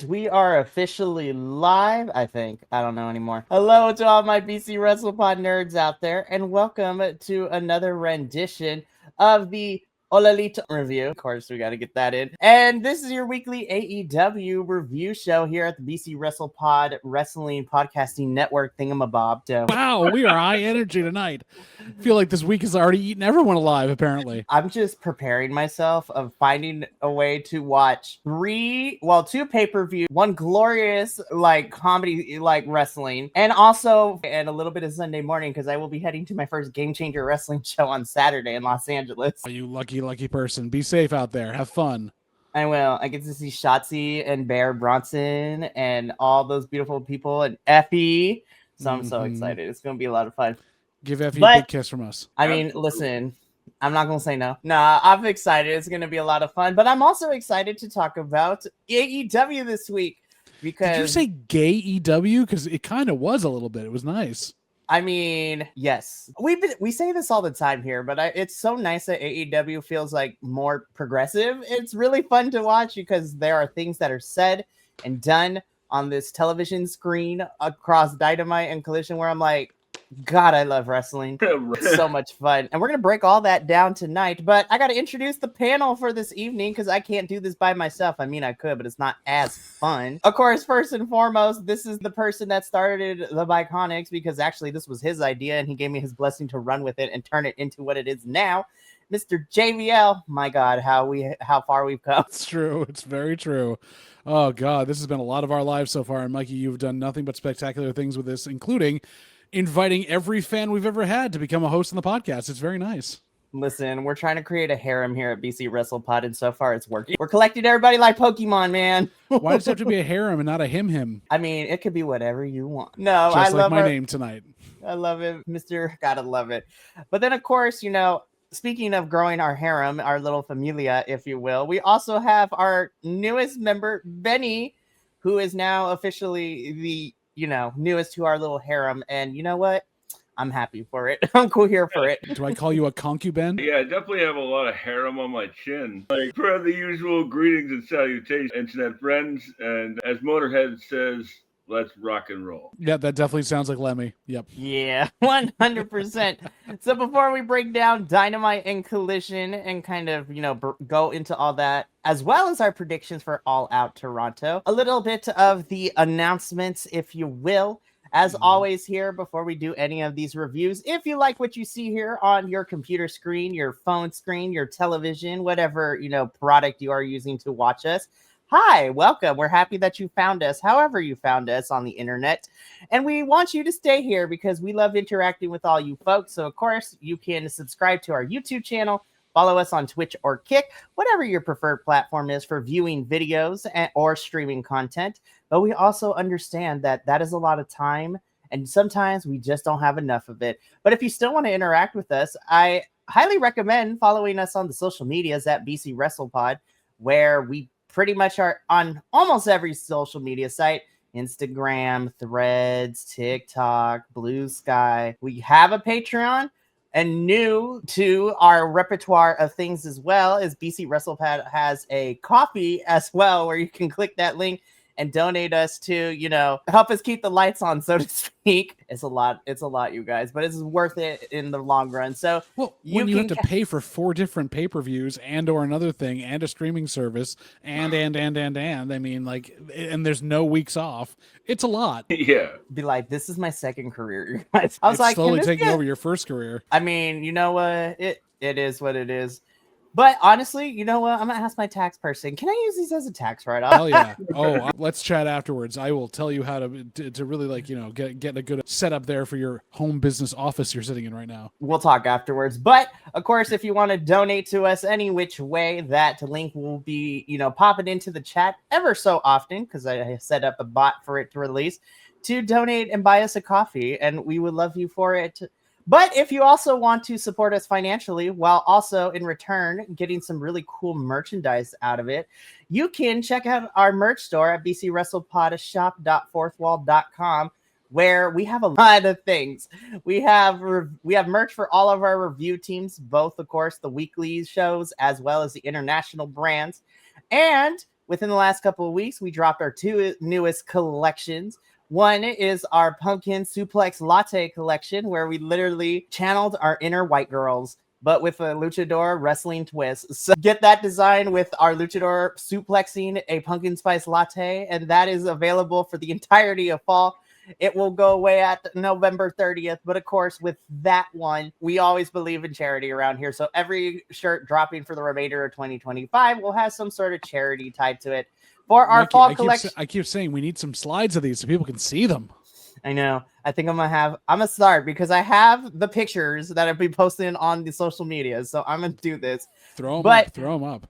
And we are officially live, I think. I don't know anymore. Hello to all my BC WrestlePod nerds out there, and welcome to another rendition of the Olalito review. Of course, we got to get that in. And this is your weekly AEW review show here at the BC WrestlePod Wrestling Podcasting Network thingamabob. So, wow, we are high energy tonight. I feel like this week has already eaten everyone alive, apparently. I'm just preparing myself of finding a way to watch two pay-per-view, one glorious comedy wrestling, and a little bit of Sunday morning because I will be heading to my first Game Changer wrestling show on Saturday in Los Angeles. Oh, you lucky person. Be safe out there. Have fun. I will. I get to see Shotzi and Bear Bronson and all those beautiful people and Effie. So I'm so excited. It's going to be a lot of fun. Give Effie a big kiss from us. I mean, listen, I'm not going to say no. Nah, I'm excited. It's going to be a lot of fun. But I'm also excited to talk about AEW this week. Because did you say gay EW? Because it kind of was a little bit. It was nice. I mean, yes. We say this all the time here, but it's so nice that AEW feels like more progressive. It's really fun to watch because there are things that are said and done on this television screen across Dynamite and Collision where I'm like, God, I love wrestling. It's so much fun. And we're going to break all that down tonight. But I got to introduce the panel for this evening because I can't do this by myself. I mean, I could, but it's not as fun. Of course, first and foremost, this is the person that started the Bi-Conics because actually this was his idea and he gave me his blessing to run with it and turn it into what it is now. Mr. JVL. My God, how far we've come. It's true. It's very true. Oh, God, this has been a lot of our lives so far. And Mikey, you've done nothing but spectacular things with this, including inviting every fan we've ever had to become a host on the podcast. It's very nice. Listen, we're trying to create a harem here at BC WrestlePod, and so far it's working. We're collecting everybody like Pokemon, man. Why does it have to be a harem and not a him? I mean, it could be whatever you want. No, just I like love my name tonight. I love it, Mr. Gotta love it. But then, of course, speaking of growing our harem, our little familia, if you will, we also have our newest member, Benny, who is now officially the newest to our little harem. And you know what? I'm happy for it. I'm cool here for it. Do I call you a concubine? Yeah, I definitely have a lot of harem on my chin. Like, for the usual greetings and salutations, internet friends. And as Motorhead says, let's rock and roll. Yeah, that definitely sounds like Lemmy. Yep. Yeah, 100%. So before we break down Dynamite and Collision and kind of, go into all that, as well as our predictions for All Out Toronto, a little bit of the announcements, if you will. As always here, before we do any of these reviews, if you like what you see here on your computer screen, your phone screen, your television, whatever, product you are using to watch us, hi, welcome. We're happy that you found us, however you found us on the internet. And we want you to stay here because we love interacting with all you folks. So, of course, you can subscribe to our YouTube channel, follow us on Twitch or Kick, whatever your preferred platform is for viewing videos or streaming content. But we also understand that that is a lot of time, and sometimes we just don't have enough of it. But if you still want to interact with us, I highly recommend following us on the social medias at BC WrestlePod, where we pretty much are on almost every social media site. Instagram, Threads, TikTok, Blue Sky. We have a Patreon. And new to our repertoire of things as well is BC WrestlePod has a coffee as well, where you can click that link and donate us to, help us keep the lights on, so to speak. It's a lot, you guys, but it's worth it in the long run. So when you have to pay for 4 different pay-per-views and or another thing and a streaming service and I mean, like, and there's no weeks off. It's a lot. Yeah. Be like, this is my second career, you guys. I was it's slowly taking over your first career. I mean, you know what? It is what it is. But honestly, you know what? I'm going to ask my tax person. Can I use these as a tax write-off? Hell yeah. Oh, let's chat afterwards. I will tell you how to really get a good setup there for your home business office you're sitting in right now. We'll talk afterwards. But of course, if you want to donate to us any which way, that link will be, popping into the chat ever so often because I set up a bot for it to release to donate and buy us a coffee. And we would love you for it. But if you also want to support us financially while also in return getting some really cool merchandise out of it, you can check out our merch store at bcwrestlepodshop.fourthwall.com, where we have a lot of things. We have merch for all of our review teams, both, of course, the weekly shows as well as the international brands. And within the last couple of weeks, we dropped our 2 newest collections. One is our Pumpkin Suplex Latte collection, where we literally channeled our inner white girls, but with a luchador wrestling twist. So get that design with our luchador suplexing a pumpkin spice latte, and that is available for the entirety of fall. It will go away at November 30th. But of course, with that one, we always believe in charity around here. So every shirt dropping for the remainder of 2025 will have some sort of charity tied to it. For our fall collection, I keep saying we need some slides of these so people can see them. I know. I think I'm gonna start because I have the pictures that I've been posting on the social media. So I'm gonna do this. Throw them up.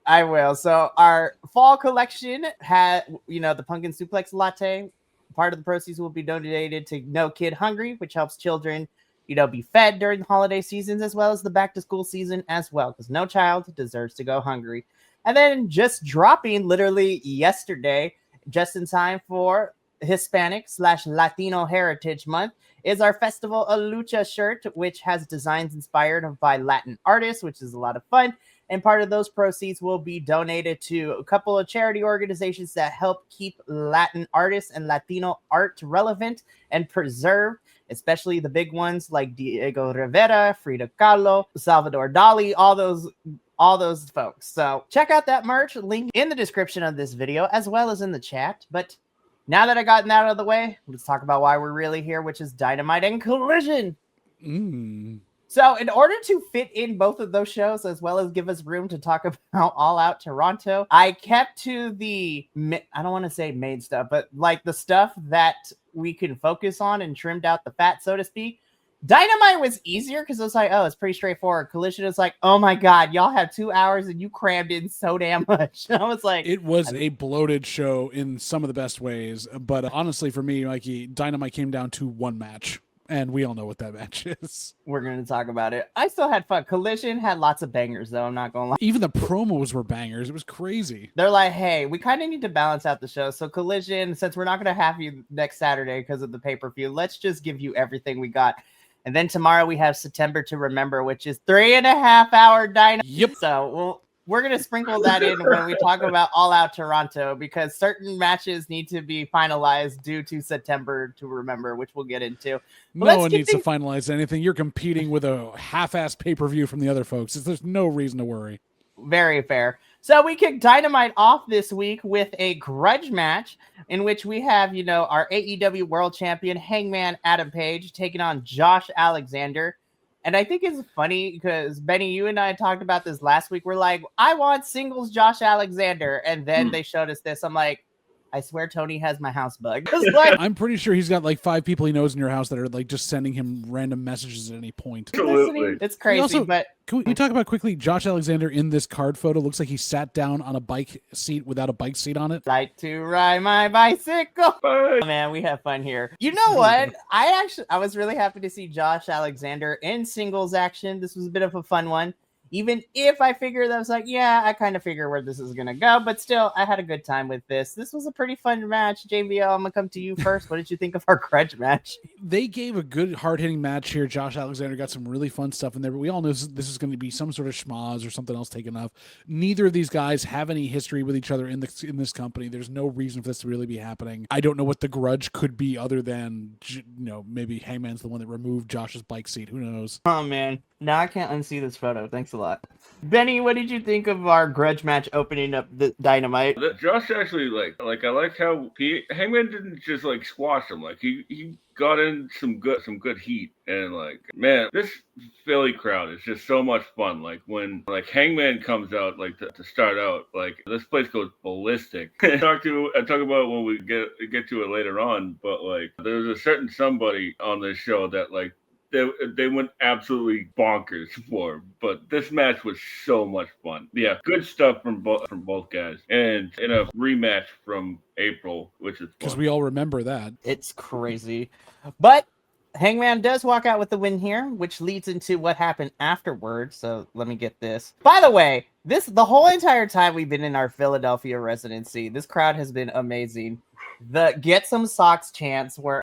I will. So our fall collection had, the pumpkin suplex latte. Part of the proceeds will be donated to No Kid Hungry, which helps children, be fed during the holiday seasons as well as the back to school season as well, because no child deserves to go hungry. And then just dropping literally yesterday, just in time for Hispanic/Latino Heritage Month, is our Festival of Lucha shirt, which has designs inspired by Latin artists, which is a lot of fun. And part of those proceeds will be donated to a couple of charity organizations that help keep Latin artists and Latino art relevant and preserved, especially the big ones like Diego Rivera, Frida Kahlo, Salvador Dali, all those folks. So check out that merch, link in the description of this video as well as in the chat. But now that I gotten that out of the way, let's talk about why we're really here, which is Dynamite and Collision. So in order to fit in both of those shows, as well as give us room to talk about All Out Toronto, I kept to the, I don't want to say main stuff, but like the stuff that we can focus on and trimmed out the fat, so to speak. Dynamite was easier because it was like, oh, it's pretty straightforward. Collision is like, oh my God, y'all have 2 hours and you crammed in so damn much. I was like, it was a bloated show in some of the best ways. But honestly, for me, Mikey, Dynamite came down to one match. And we all know what that match is. We're going to talk about it. I still had fun. Collision had lots of bangers, though. I'm not going to lie. Even the promos were bangers. It was crazy. They're like, hey, we kind of need to balance out the show. So Collision, since we're not going to have you next Saturday because of the pay-per-view, let's just give you everything we got. And then tomorrow we have September to Remember, which is 3.5 hour Dynamite. Yep. So we're going to sprinkle that in when we talk about All Out Toronto, because certain matches need to be finalized due to September to Remember, which we'll get into. But no one needs to finalize anything. You're competing with a half-assed pay-per-view from the other folks. There's no reason to worry. Very fair. So we kick Dynamite off this week with a grudge match in which we have, our AEW World Champion Hangman Adam Page taking on Josh Alexander. And I think it's funny because, Benny, you and I talked about this last week. We're like, I want singles Josh Alexander. And then they showed us this. I'm like, I swear Tony has my house bugged. Like, I'm pretty sure he's got like 5 people he knows in your house that are like just sending him random messages at any point. Absolutely. It's crazy. Also, but can we talk about quickly, Josh Alexander in this card photo looks like he sat down on a bike seat without a bike seat on it. Like to ride my bicycle. Oh, man, we have fun here. You know what? I was really happy to see Josh Alexander in singles action. This was a bit of a fun one. Even if I figured, I was like, yeah, I kind of figure where this is going to go. But still, I had a good time with this. This was a pretty fun match. JBL, I'm going to come to you first. What did you think of our grudge match? They gave a good, hard-hitting match here. Josh Alexander got some really fun stuff in there. But we all know this is going to be some sort of schmoz or something else taken off. Neither of these guys have any history with each other in this company. There's no reason for this to really be happening. I don't know what the grudge could be other than, maybe Hangman's the one that removed Josh's bike seat. Who knows? Oh, man. Now I can't unsee this photo. Thanks a lot. Benny, what did you think of our grudge match opening up the Dynamite? Josh actually I like how Hangman didn't just squash him. He got in some good heat, and man, this Philly crowd is just so much fun. When Hangman comes out to start out, this place goes ballistic. I talk about when we get to it later on, but there's a certain somebody on this show that they went absolutely bonkers for, but this match was so much fun. Yeah, good stuff from both guys, and in a rematch from April, which is because we all remember that. It's crazy, but Hangman does walk out with the win here, which leads into what happened afterwards. So let me get this. By the way, the whole entire time we've been in our Philadelphia residency, this crowd has been amazing. the get some socks chance where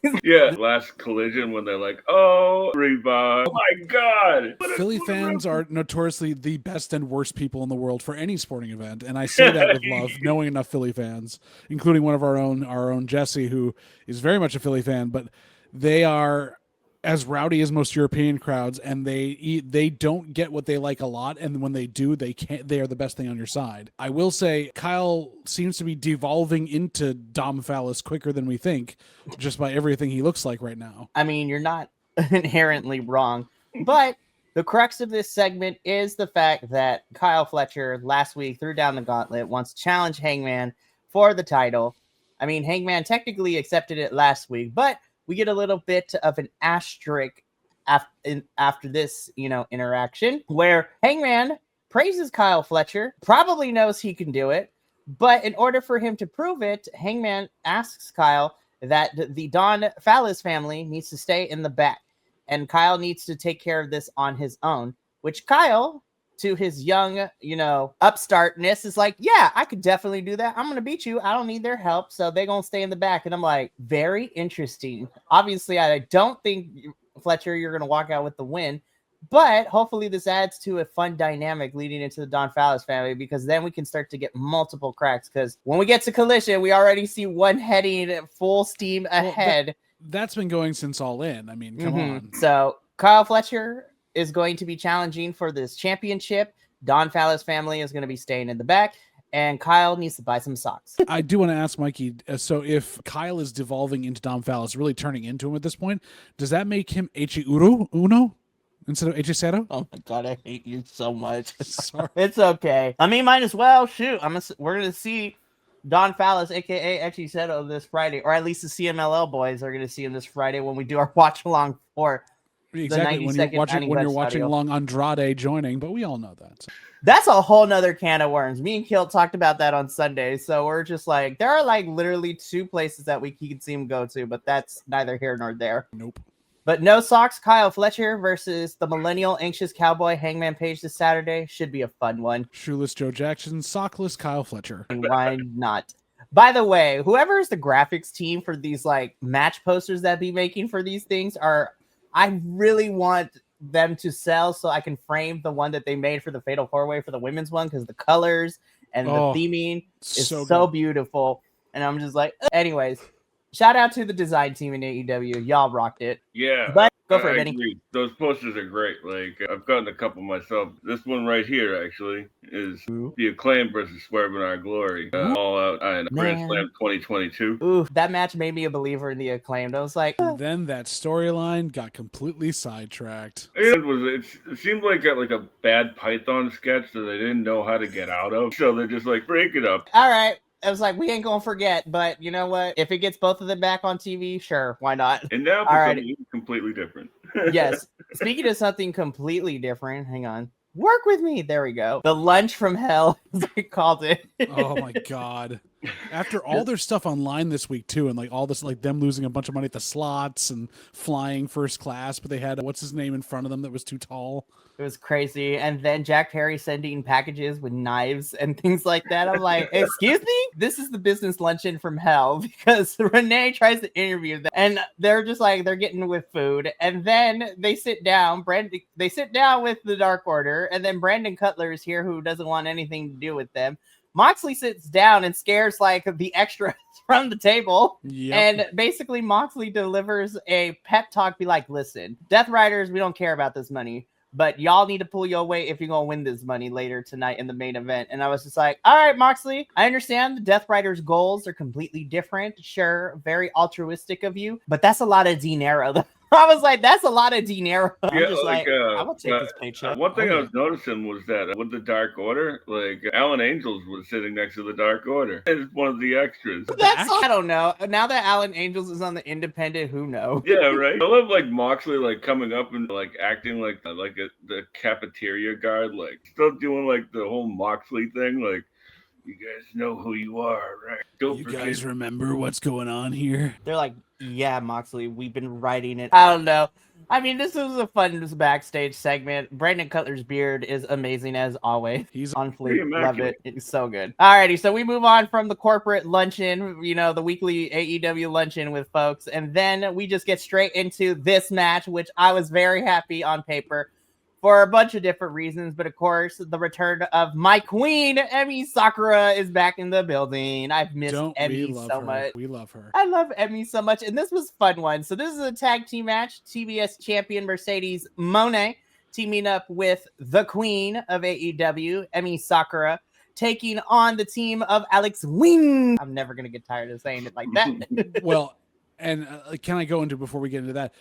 last collision when they're like, oh, revive. Oh my God. Philly fans are notoriously the best and worst people in the world for any sporting event, and I say that with love, knowing enough Philly fans, including one of our own Jesse, who is very much a Philly fan, but they are as rowdy as most European crowds, and they don't get what they like a lot, and when they do, they are the best thing on your side. I will say Kyle seems to be devolving into Dom Phallus quicker than we think, just by everything he looks like right now. I mean, you're not inherently wrong, but the crux of this segment is the fact that Kyle Fletcher last week threw down the gauntlet, wants to challenge Hangman for the title. I mean, Hangman technically accepted it last week, but we get a little bit of an asterisk after this, interaction where Hangman praises Kyle Fletcher, probably knows he can do it, but in order for him to prove it, Hangman asks Kyle that the Don Phallus family needs to stay in the back, and Kyle needs to take care of this on his own, which Kyle, to his young, upstartness, is like, yeah, I could definitely do that. I'm going to beat you. I don't need their help. So they're going to stay in the back. And I'm like, very interesting. Obviously, I don't think, Fletcher, you're going to walk out with the win. But hopefully this adds to a fun dynamic leading into the Don Phallus family, because then we can start to get multiple cracks. Because when we get to Collision, we already see one heading full steam ahead. That's been going since All In. I mean, come on. So Kyle Fletcher is going to be challenging for this championship. Don Phallus family is going to be staying in the back, and Kyle needs to buy some socks. I do want to ask Mikey, so if Kyle is devolving into Don Phallus, really turning into him at this point, does that make him Uno instead of Hechicero? Oh my God, I hate you so much. Sorry. It's okay. I mean, might as well. Shoot, we're going to see Don Phallus, a.k.a. Hechicero, this Friday, or at least the CMLL boys are going to see him this Friday when we do our watch-along for Exactly, when you're watching along Andrade joining, but we all know that. So. That's a whole nother can of worms. Me and Kilt talked about that on Sunday, so we're just like, there are like literally 2 places that we can see him go to, but that's neither here nor there. Nope. But no socks, Kyle Fletcher versus the millennial anxious cowboy Hangman Page this Saturday should be a fun one. Shoeless Joe Jackson, sockless Kyle Fletcher. Why not? By the way, whoever is the graphics team for these like match posters that be making for these things I really want them to sell so I can frame the one that they made for the Fatal 4-Way for the women's one, because the colors and the theming is so beautiful. And I'm just like, anyways, shout out to the design team in AEW. Y'all rocked it. Yeah. But go for it, Benny. Agree. Those posters are great. Like, I've gotten a couple myself. This one right here, actually, is The Acclaim versus Swerve in Our Glory. All Out and Grand Slam 2022. Ooh, that match made me a believer in The Acclaimed. I was like, Then that storyline got completely sidetracked. It seemed like a bad Python sketch that they didn't know how to get out of. So they're just like, break it up. All right. I was like, we ain't gonna forget, but you know what? If it gets both of them back on TV, sure, why not? And now for something completely different. Yes. Speaking of something completely different, hang on. Work with me. There we go. The lunch from hell, as I called it. Oh my God. After all their stuff online this week too, and like all this, like them losing a bunch of money at the slots and flying first class, but they had what's his name in front of them that was too tall. It was crazy. And then Jack Perry sending packages with knives and things like that. I'm like, excuse me? This is the business luncheon from hell, because Renee tries to interview them and they're just like, they're getting with food. And then they sit down. They sit down with the Dark Order, and then Brandon Cutler is here, who doesn't want anything to do with them. Moxley sits down and scares like the extras from the table. Yep. And basically Moxley delivers a pep talk, be like, listen, Death Riders, we don't care about this money, but y'all need to pull your weight if you're going to win this money later tonight in the main event. And I was just like, all right, Moxley, I understand the Death Riders' goals are completely different. Sure, very altruistic of you, but that's a lot of dinero. I was like, that's a lot of dinero. I'm just like, I will take this paycheck. One thing I was noticing was that with the Dark Order, like Alan Angels was sitting next to the Dark Order. It's one of the extras. I don't know. Now that Alan Angels is on the independent, who knows? Yeah, right. I love like Moxley like coming up and like acting like the cafeteria guard, like still doing like the whole Moxley thing, like, you guys know who you are, right? You guys remember what's going on here? They're like, yeah, Moxley, we've been writing it. I don't know. I mean, this was a fun backstage segment. Brandon Cutler's beard is amazing as always. He's on pretty fleek. Love immaculate. it. It's so good. Alrighty, so we move on from the corporate luncheon, the weekly AEW luncheon with folks, and then we just get straight into this match, which I was very happy on paper for a bunch of different reasons, but of course, the return of my queen, Emi Sakura, is back in the building. I've missed Emi so much. We love her. I love Emi so much, and this was a fun one. So this is a tag team match. TBS champion Mercedes Moné teaming up with the queen of AEW, Emi Sakura, taking on the team of Alex Wing. I'm never going to get tired of saying it like that. Well, and can I go into, before we get into that,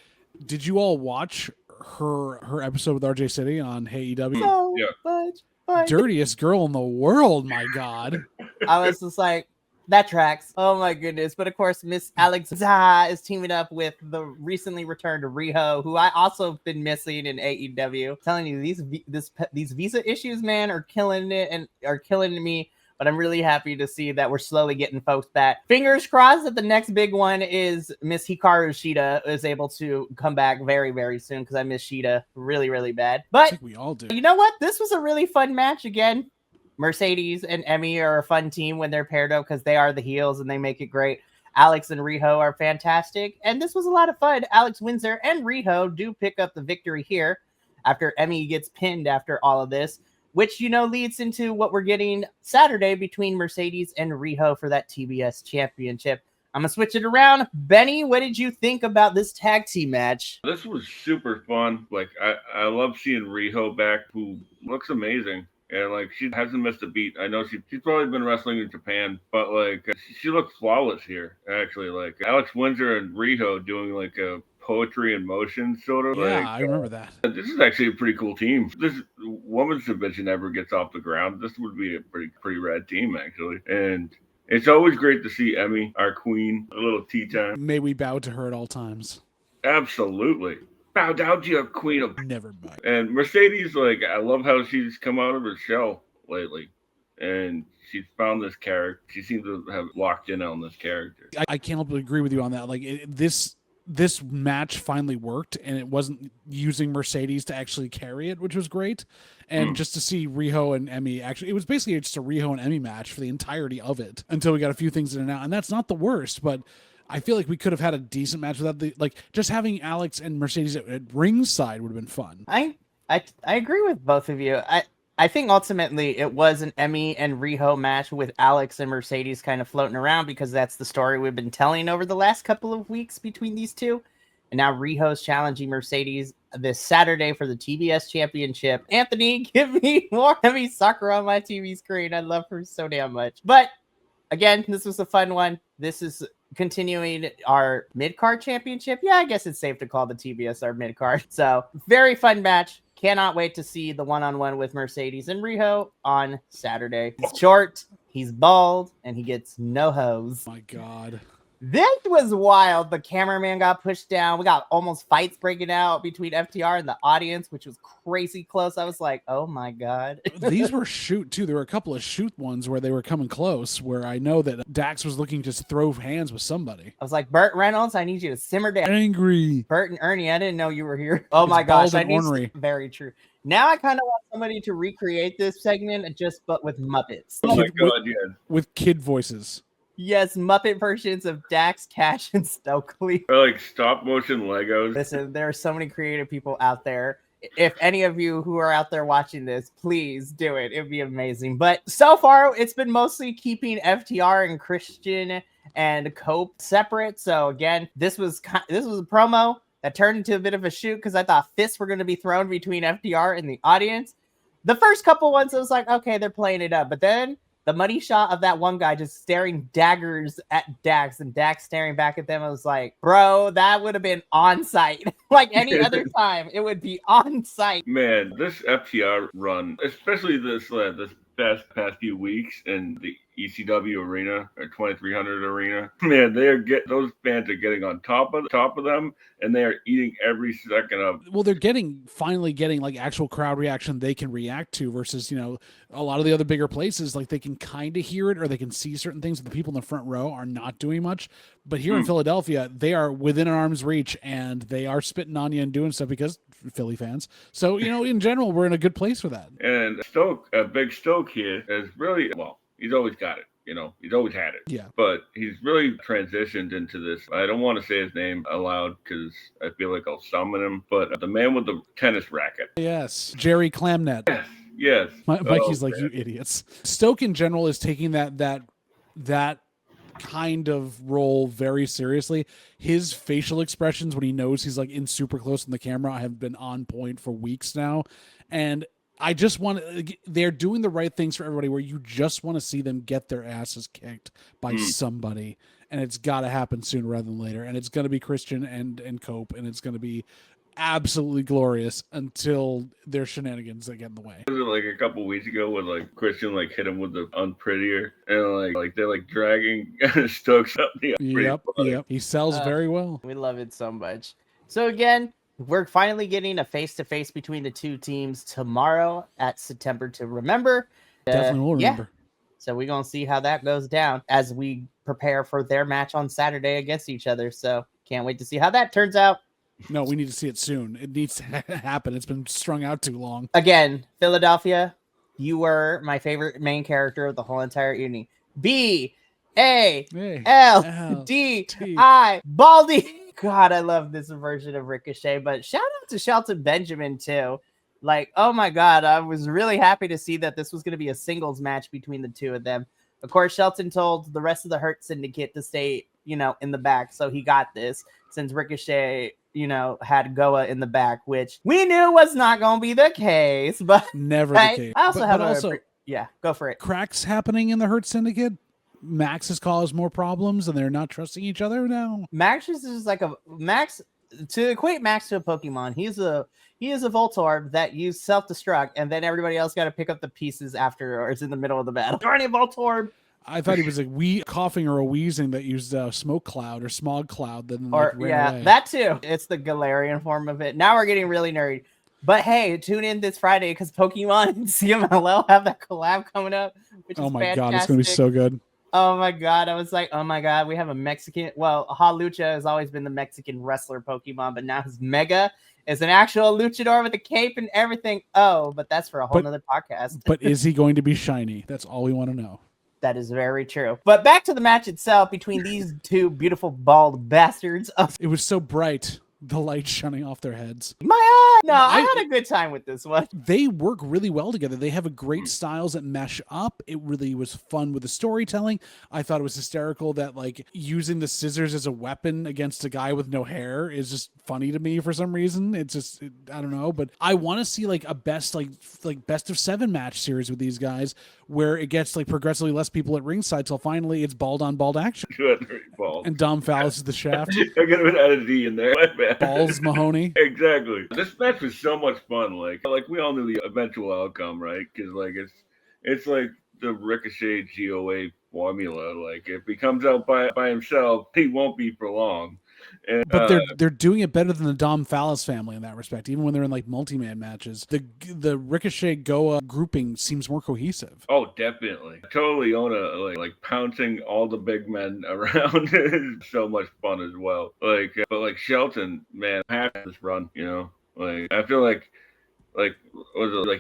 did you all watch her episode with RJ City on AEW? So much fun. Dirtiest girl in the world, my God. I was just like, that tracks. Oh my goodness. But of course, Miss Alex is teaming up with the recently returned Riho, who I also have been missing in AEW. I'm telling you, these visa issues, man, are killing it and are killing me. But I'm really happy to see that we're slowly getting folks back. Fingers crossed that the next big one is Miss Hikaru Shida is able to come back very, very soon, because I miss Shida really, really bad. But I think we all do. You know what? This was a really fun match again. Mercedes and Emi are a fun team when they're paired up because they are the heels and they make it great. Alex and Riho are fantastic, and this was a lot of fun. Alex Windsor and Riho do pick up the victory here after Emi gets pinned after all of this, which, leads into what we're getting Saturday between Mercedes and Riho for that TBS championship. I'm going to switch it around. Benny, what did you think about this tag team match? This was super fun. Like, I love seeing Riho back, who looks amazing. And, like, she hasn't missed a beat. I know she's probably been wrestling in Japan, but, like, she looks flawless here, actually. Like, Alex Windsor and Riho doing, like, a poetry in motion, sort of. Yeah, like, I remember that. This is actually a pretty cool team. If this women's division ever gets off the ground, this would be a pretty rad team, actually. And it's always great to see Emi, our queen, a little tea time. May we bow to her at all times. Absolutely. Bow down to your queen of... Never mind. And Mercedes, like, I love how she's come out of her shell lately. And she's found this character. She seems to have locked in on this character. I can't help but agree with you on that. Like, this match finally worked, and it wasn't using Mercedes to actually carry it, which was great. And just to see Riho and Emi, actually, it was basically just a Riho and Emi match for the entirety of it until we got a few things in and out. And that's not the worst, but I feel like we could have had a decent match without just having Alex and Mercedes at ringside would have been fun. I agree with both of you. I think ultimately it was an Emi and Riho match with Alex and Mercedes kind of floating around, because that's the story we've been telling over the last couple of weeks between these two. And now Riho's challenging Mercedes this Saturday for the TBS championship. Anthony, give me more Emi Sakura on my TV screen. I love her so damn much. But again, this was a fun one. This is continuing our mid-card championship. Yeah, I guess it's safe to call the TBS our mid-card. So very fun match. Cannot wait to see the one-on-one with Mercedes and Riho on Saturday. He's short, he's bald, and he gets no hose. My God. This was wild. The cameraman got pushed down. We got almost fights breaking out between FTR and the audience, which was crazy close. I was like, oh my God. These were shoot too. There were a couple of shoot ones where they were coming close, where I know that Dax was looking to throw hands with somebody. I was like, Burt Reynolds, I need you to simmer down. Angry. Burt and Ernie, I didn't know you were here. Oh my gosh. Very true. Now I kind of want somebody to recreate this segment but with Muppets. Oh my God, yeah. With kid voices. Yes, Muppet versions of Dax, Cash, and Stokely. Or like stop motion Legos. Listen, there are so many creative people out there. If any of you who are out there watching this, please do it. It'd be amazing. But so far, it's been mostly keeping FTR and Christian and Cope separate. So again, this was a promo that turned into a bit of a shoot, because I thought fists were going to be thrown between FTR and the audience. The first couple ones, I was like, okay, they're playing it up. But then the money shot of that one guy just staring daggers at Dax and Dax staring back at them, I was like, bro, that would have been on site. Like any other time, it would be on site. Man, this FTR run, especially this past few weeks, and the ECW arena or 2300 arena. Man, those fans are getting on top of them, and they are eating every second of. Well, they're finally getting like actual crowd reaction they can react to versus, a lot of the other bigger places, like they can kind of hear it or they can see certain things, but the people in the front row are not doing much. But here in Philadelphia, they are within an arm's reach and they are spitting on you and doing stuff because Philly fans. So, in general, we're in a good place for that. And Big Stoke here is really, well, he's always got it. He's always had it. Yeah. But he's really transitioned into this. I don't want to say his name aloud because I feel like I'll summon him. But the man with the tennis racket. Yes. Jerry Clamnet. Yes. Mikey's like, you idiots. Stoke in general is taking that kind of role very seriously. His facial expressions when he knows he's like in super close in the camera have been on point for weeks now. And I just they're doing the right things for everybody where you just want to see them get their asses kicked by somebody. And it's got to happen sooner rather than later. And it's going to be Christian and Cope. And it's going to be absolutely glorious until their shenanigans that get in the way. Was it like a couple weeks ago when like Christian like hit him with the unprettier and like they're like dragging Stokes up the Yep. He sells very well. We love it so much. So again, we're finally getting a face-to-face between the two teams tomorrow at September to Remember. Definitely will remember. Yeah. So we're going to see how that goes down as we prepare for their match on Saturday against each other. So can't wait to see how that turns out. No, we need to see it soon. It needs to happen. It's been strung out too long. Again, Philadelphia, you were my favorite main character of the whole entire evening. B-A-L-D-I, Baldy. God, I love this version of Ricochet, but shout out to Shelton Benjamin too. Like, oh my God, I was really happy to see that this was going to be a singles match between the two of them. Of course, Shelton told the rest of the Hurt Syndicate to stay, in the back. So he got this since Ricochet, had Goa in the back, which we knew was not going to be the case, but never the case. I also go for it. Cracks happening in the Hurt Syndicate. Max has caused more problems and they're not trusting each other now. Max is just like to equate Max to a Pokemon. He is a Voltorb that used self-destruct and then everybody else got to pick up the pieces afterwards in the middle of the battle. Darn it, Voltorb. I thought he was a coughing or a wheezing that used smoke cloud or smog cloud. Then ran away. That too. It's the Galarian form of it. Now we're getting really nerdy. But hey, tune in this Friday because Pokemon and CMLL have that collab coming up, which is fantastic. God, it's going to be so good. Oh my God. I was like, oh my God, we have a Mexican. Well, Halucha has always been the Mexican wrestler Pokemon, but now his Mega is an actual luchador with a cape and everything. Oh, but that's for a whole nother podcast. But is he going to be shiny? That's all we want to know. That is very true. But back to the match itself between these two beautiful bald bastards. It was so bright. The light shining off their heads. I had a good time with this one. They work really well together. They have a great styles that mesh up. It really was fun with the storytelling. I thought it was hysterical that like using the scissors as a weapon against a guy with no hair is just funny to me for some reason. It's just, I don't know, but I want to see like a best of 7 match series with these guys where it gets like progressively less people at ringside till finally it's bald on bald action. Good, bald. And Dom Fallis is the shaft. I could have added a D in there. Balls Mahoney. Exactly. This match was so much fun. Like we all knew the eventual outcome, right? Because like it's like the Ricochet GOA formula. Like if he comes out by himself, he won't be for long. And, but they're doing it better than the Dom Fallis family in that respect. Even when they're in like multi-man matches, the Ricochet Goa grouping seems more cohesive. Oh, definitely. Totally own like pouncing all the big men around is so much fun as well. But Shelton, man, half this run, like I feel like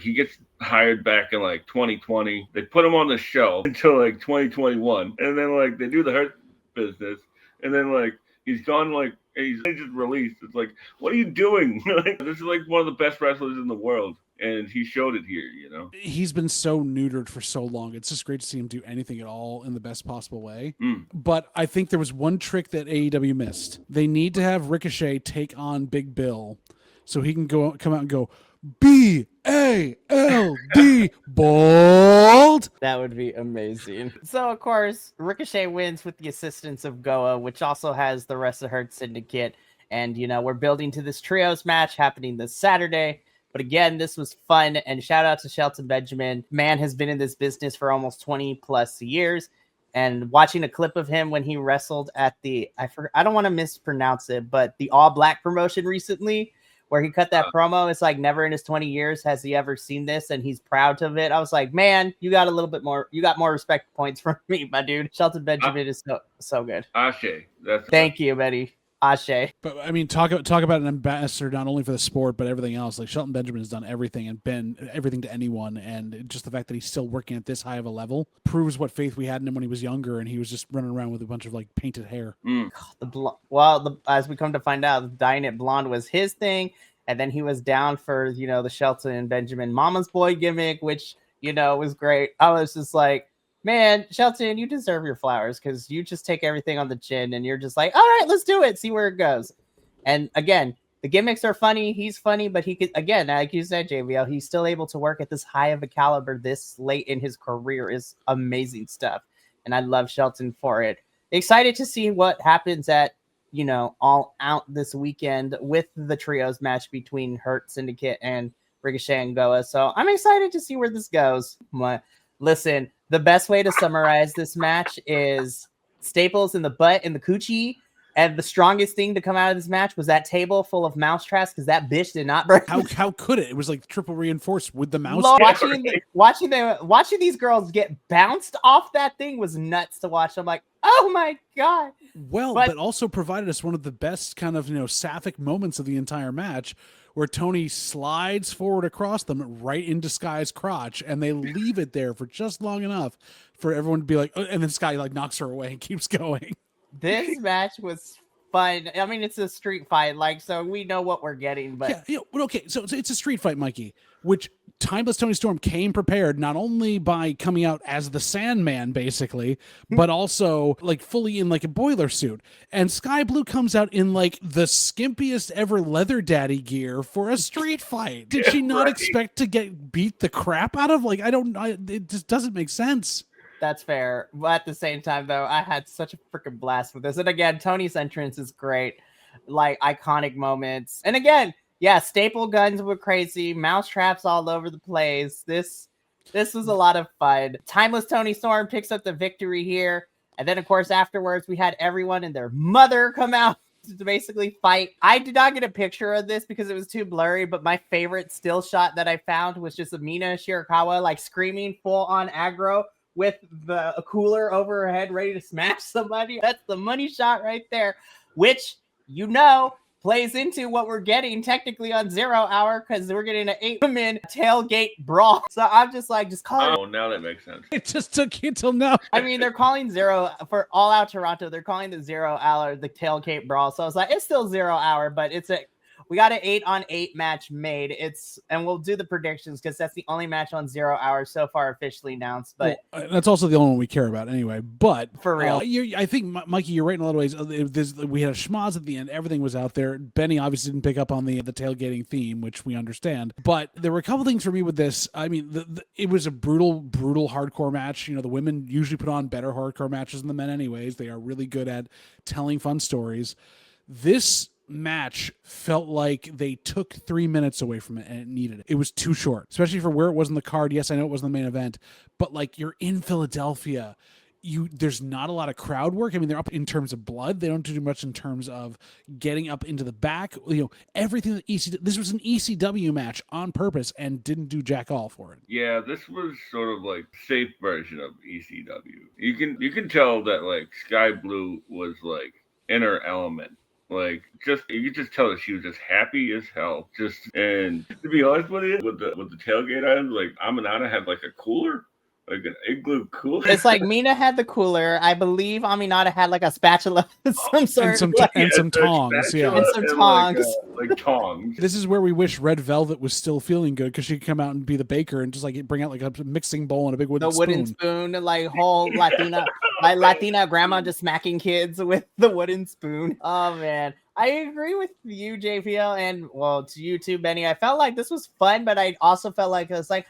he gets hired back in like 2020. They put him on the shelf until like 2021, and then like they do the Hurt business, and then like. He's gone like he's just released. It's like, what are you doing? This is like one of the best wrestlers in the world, and he showed it here. He's been so neutered for so long. It's just great to see him do anything at all in the best possible way. But I think there was one trick that AEW missed. They need to have Ricochet take on Big Bill, so he can come out and go B-A-L-D bald. That would be amazing. So, of course, Ricochet wins with the assistance of Goa, which also has the rest of Hurt Syndicate. And, we're building to this trios match happening this Saturday But again, this was fun, and shout out to Shelton Benjamin. Man has been in this business for almost 20 plus years. And watching a clip of him when he wrestled at I don't want to mispronounce it, but the All Black promotion recently, where he cut that promo, it's like never in his 20 years has he ever seen this, and he's proud of it. I was like, man, you got more respect points from me, my dude. Shelton Benjamin is so good. Ashe. Thank you, Betty. Ashe. But I mean, talk about an ambassador not only for the sport but everything else. Like Shelton Benjamin has done everything and been everything to anyone, and just the fact that he's still working at this high of a level proves what faith we had in him when he was younger and he was just running around with a bunch of like painted hair. As we come to find out, the dyeing it blonde was his thing, and then he was down for the Shelton Benjamin Mama's Boy gimmick, which was great. I was just like, man, Shelton, you deserve your flowers because you just take everything on the chin and you're just like, all right, let's do it. See where it goes. And again, the gimmicks are funny. He's funny, but he could, again, like you said, JVL, he's still able to work at this high of a caliber this late in his career is amazing stuff. And I love Shelton for it. Excited to see what happens at, All Out this weekend with the trios match between Hurt Syndicate and Ricochet and Goa. So I'm excited to see where this goes. Listen, the best way to summarize this match is staples in the butt and the coochie. And the strongest thing to come out of this match was that table full of mouse traps because that bitch did not break. How could it? It was like triple reinforced with the mouse. Watching these girls get bounced off that thing was nuts to watch. I'm like, oh my God. Well, but also provided us one of the best kind of, sapphic moments of the entire match where Tony slides forward across them right into Sky's crotch, and they leave it there for just long enough for everyone to be like, and then Sky like knocks her away and keeps going. This match was fun. I mean, it's a street fight, so we know what we're getting, but okay. So it's a street fight, Mikey, which Timeless Tony Storm came prepared not only by coming out as the Sandman, basically, but also like fully in like a boiler suit. And Sky Blue comes out in like the skimpiest ever leather daddy gear for a street fight. Did she not expect to get beat the crap out of? It just doesn't make sense. That's fair. But at the same time, though, I had such a freaking blast with this. And again, Tony's entrance is great. Like, iconic moments. And again, yeah, staple guns were crazy. Mouse traps all over the place. This was a lot of fun. Timeless Tony Storm picks up the victory here. And then, of course, afterwards, we had everyone and their mother come out to basically fight. I did not get a picture of this because it was too blurry, but my favorite still shot that I found was just Amina Shirakawa, like, screaming full on aggro with a cooler over her head ready to smash somebody. That's the money shot right there, which, plays into what we're getting technically on 0 Hour because we're getting an 8-woman tailgate brawl. So I'm just call it. Oh, now that makes sense. It just took you till now. I mean, they're calling for All Out Toronto. They're calling the 0 Hour the tailgate brawl. So I was like, it's still 0 Hour, but we got an 8-on-8 match made. And we'll do the predictions because that's the only match on 0 Hour so far officially announced. But that's also the only one we care about anyway. But for real, I think Mikey, you're right in a lot of ways. We had a schmoz at the end. Everything was out there. Benny obviously didn't pick up on the tailgating theme, which we understand. But there were a couple things for me with this. I mean, it was a brutal hardcore match. The women usually put on better hardcore matches than the men, anyways. They are really good at telling fun stories. This match felt like they took 3 minutes away from it and it needed it. It was too short, especially for where it was in the card. Yes, I know it wasn't the main event, but like you're in Philadelphia, there's not a lot of crowd work. I mean, they're up in terms of blood. They don't do much in terms of getting up into the back. Everything that this was an ECW match on purpose and didn't do jack all for it. Yeah, this was sort of like safe version of ECW. You can tell that like Sky Blue was like in her element. Like, you could just tell that she was just happy as hell. And to be honest with you, with the tailgate items, like Aminata had like a cooler, like an igloo cooler. It's like Mina had the cooler. I believe Aminata had like a spatula of some sort. And some tongs. Yeah. And some tongs. Like tongs. This is where we wish Red Velvet was still feeling good because she could come out and be the baker and just like bring out like a mixing bowl and a big wooden spoon, like whole Latina grandma just smacking kids with the wooden spoon. Oh man. I agree with you, JPL, and to you too, Benny. I felt like this was fun, but I also felt like it was like,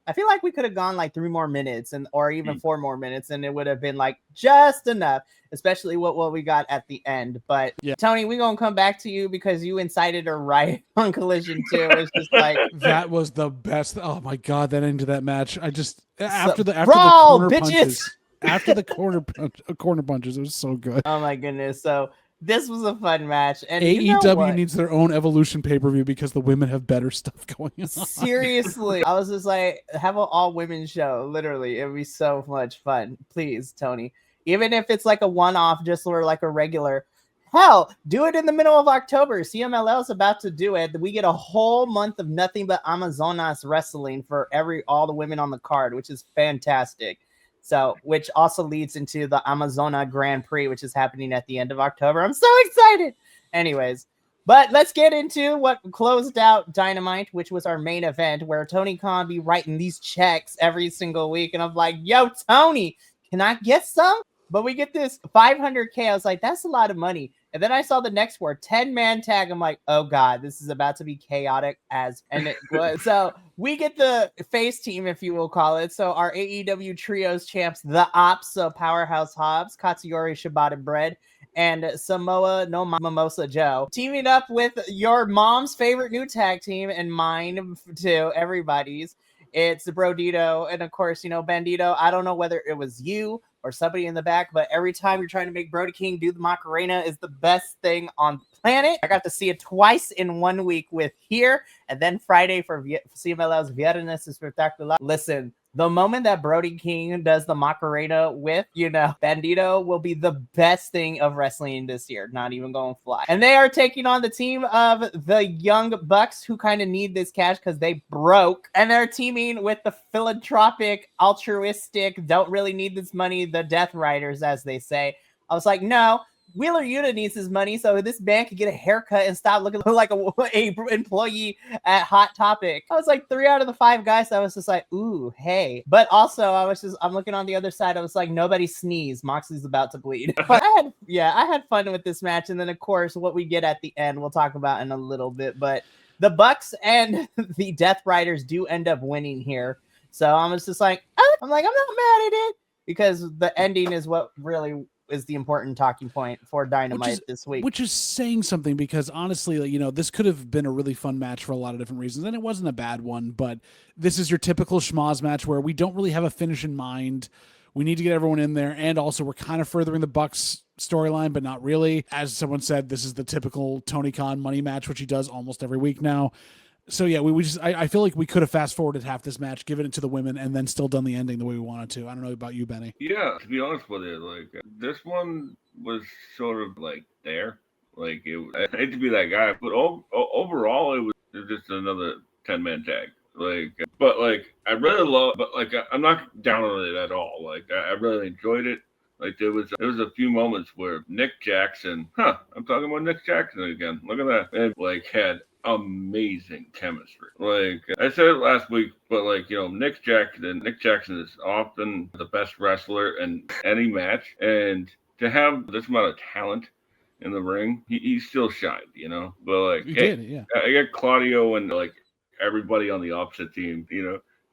I feel like we could have gone like 3 more minutes or even 4 more minutes, and it would have been like just enough, especially what we got at the end. But Yeah. Tony, we're gonna come back to you because you incited a riot on Collision too. It's just like that was the best. Oh my god, that ended that match. I just after the brawl, corner bitches! punches. After the corner punches, it was so good. Oh my goodness. So this was a fun match. And AEW needs their own Evolution pay-per-view because the women have better stuff going on. Seriously. I was just like, have an all-women show. Literally. It would be so much fun. Please, Tony. Even if it's like a one-off, just or like a regular. Hell, do it in the middle of October. CMLL is about to do it. We get a whole month of nothing but Amazonas wrestling for all the women on the card, which is fantastic. So, which also leads into the Amazona Grand Prix, which is happening at the end of October. I'm so excited. Anyways, but let's get into what closed out Dynamite, which was our main event, where Tony Khan be writing these checks every single week. And I'm like, yo, Tony, can I get some? But we get this 500K. I was like, that's a lot of money. And then I saw the next word, 10-man tag. I'm like, oh God, this is about to be chaotic and it was. So we get the face team, if you will call it. So our AEW trios champs, the Ops, so Powerhouse Hobbs, Katsuyori Shibata Bread, and Samoa no Mimosa Joe, teaming up with your mom's favorite new tag team and mine too, everybody's. It's Brodito, and of course, Bandito. I don't know whether it was you or somebody in the back, but every time you're trying to make Brody King do the Macarena is the best thing on the planet. I got to see it twice in 1 week with here, and then Friday for CMLL's Viernes Espectacular. Listen, the moment that Brody King does the Macarena with, Bandito will be the best thing of wrestling this year. Not even going to fly. And they are taking on the team of the Young Bucks, who kind of need this cash because they broke. And they're teaming with the philanthropic, altruistic, don't really need this money, the Death Riders, as they say. I was like, no. Wheeler Yuta needs his money so this man could get a haircut and stop looking like a employee at Hot Topic. I was like 3 out of the 5 guys. I was just like, ooh, hey. But also I'm looking on the other side. I was like, nobody sneeze. Moxley's about to bleed. But I had fun with this match. And then of course, what we get at the end, we'll talk about in a little bit. But the Bucks and the Death Riders do end up winning here. So I was just like, I'm not mad at it because the ending is what really is the important talking point for Dynamite this week. Which is saying something because honestly, this could have been a really fun match for a lot of different reasons, and it wasn't a bad one, but this is your typical schmoz match where we don't really have a finish in mind. We need to get everyone in there, and also we're kind of furthering the Bucks storyline, but not really. As someone said, this is the typical Tony Khan money match, which he does almost every week now. So yeah, I feel like we could have fast forwarded half this match, given it to the women, and then still done the ending the way we wanted to. I don't know about you, Benny. Yeah, to be honest with you, this one was sort of there. I hate to be that guy, but overall it was just another 10-man tag. I really love, I'm not down on it at all. I really enjoyed it. There was a few moments where Nick Jackson, I'm talking about Nick Jackson again. Look at that. And had amazing chemistry. I said it last week, but Nick Jackson is often the best wrestler in any match, and to have this amount of talent in the ring, he still shined, But he did, yeah. I got Claudio and everybody on the opposite team,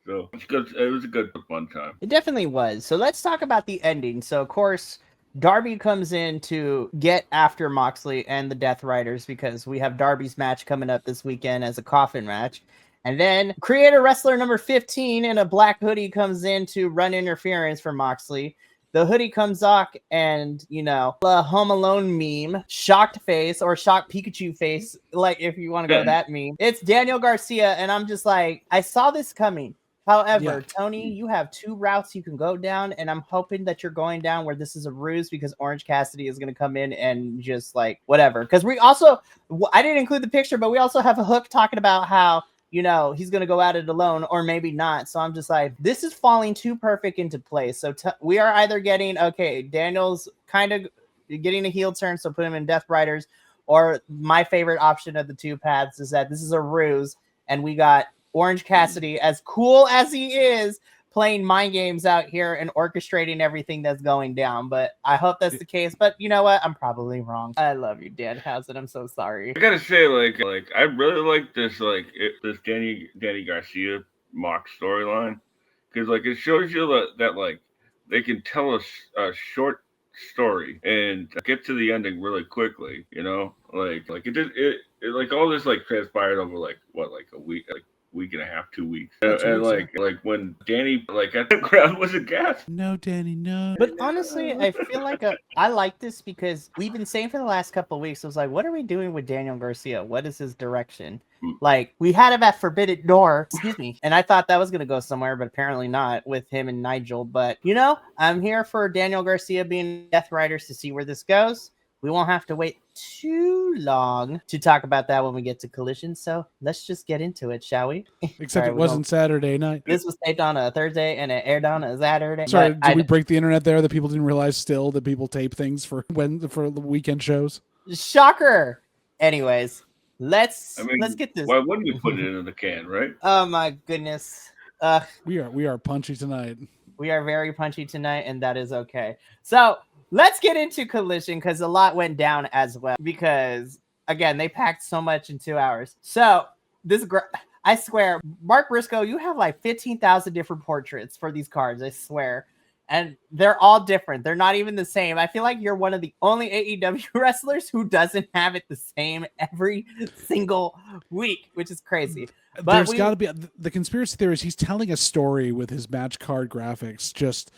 So it's good. It was a good fun time. It definitely was. So let's talk about the ending. So of course, Darby comes in to get after Moxley and the Death Riders because we have Darby's match coming up this weekend as a coffin match. And then Creator Wrestler number 15 in a black hoodie comes in to run interference for Moxley. The hoodie comes off and, the Home Alone meme, shocked face or shocked Pikachu face, if you want to go that meme. It's Daniel Garcia, and I'm just like, I saw this coming. However, Tony, you have 2 routes you can go down, and I'm hoping that you're going down where this is a ruse because Orange Cassidy is going to come in and just whatever. Because we also, I didn't include the picture, but we also have a Hook talking about how, he's going to go at it alone or maybe not. So I'm just like, this is falling too perfect into place. So we are either getting, Daniel's kind of getting a heel turn, so put him in Death Riders, or my favorite option of the 2 paths is that this is a ruse, and we got Orange Cassidy, as cool as he is, playing mind games out here and orchestrating everything that's going down. But I hope that's the case. But you know what? I'm probably wrong. I love you, Dan Housen. I'm so sorry. I gotta say, I really like this, this Danny Garcia mock storyline, because like it shows you that like they can tell a short story and get to the ending really quickly. You know, like it like all this like transpired over like what like a week and a half, 2 weeks, and like when Danny like at the crowd was aghast. No, Danny, no. But honestly, I feel like I like this because we've been saying for the last couple of weeks, it was like, what are we doing with Daniel Garcia? What is his direction? Like, we had him at Forbidden Door, excuse me, and I thought that was going to go somewhere, but apparently not with him and Nigel. But, you know, I'm here for Daniel Garcia being Death Riders to see where this goes. We won't have to wait too long to talk about that when we get to Collision. So let's just get into it, shall we? Except it wasn't Saturday night. This was taped on a Thursday and it aired on a Saturday. Sorry, did we break the internet there that people didn't realize still that people tape things for the weekend shows? Shocker. Anyways, let's get this. Why wouldn't we put it in the can, right? Oh my goodness. We are punchy tonight. We are very punchy tonight, and that is okay. So let's get into Collision because a lot went down as well. Because again, they packed so much in 2 hours. So I swear, Mark Briscoe, you have like 15,000 different portraits for these cards. I swear. And they're all different. They're not even the same. I feel like you're one of the only AEW wrestlers who doesn't have it the same every single week, which is crazy. But there's got to be the conspiracy theory is he's telling a story with his match card graphics. Just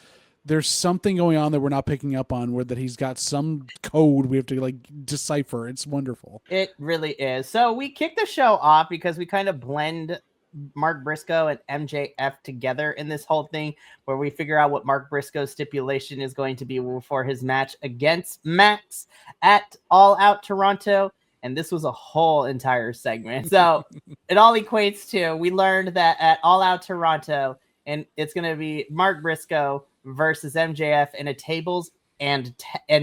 there's something going on that we're not picking up on, where that he's got some code we have to like decipher. It's wonderful. It really is. So we kick the show off because we kind of blend Mark Briscoe and MJF together in this whole thing, where we figure out what Mark Briscoe's stipulation is going to be for his match against Max at All Out Toronto. And this was a whole entire segment. So it all equates to, we learned that at All Out Toronto, and it's going to be Mark Briscoe versus MJF in a tables and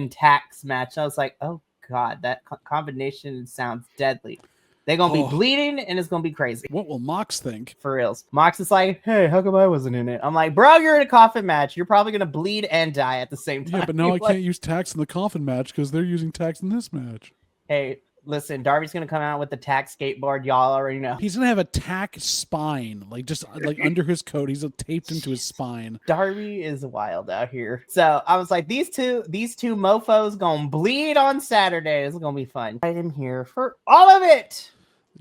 tax match. I was like, oh God, that combination sounds deadly. They're going to be bleeding, and it's going to be crazy. What will Mox think? For reals. Mox is like, hey, how come I wasn't in it? I'm like, bro, you're in a coffin match. You're probably going to bleed and die at the same time. Yeah, but now I can't use tax in the coffin match because they're using tax in this match. Hey, listen, Darby's going to come out with the tack skateboard. Y'all already know. He's going to have a tack spine, like just like under his coat. He's taped into his spine. Darby is wild out here. So I was like, these two mofos going to bleed on Saturday. It's going to be fun. I am here for all of it.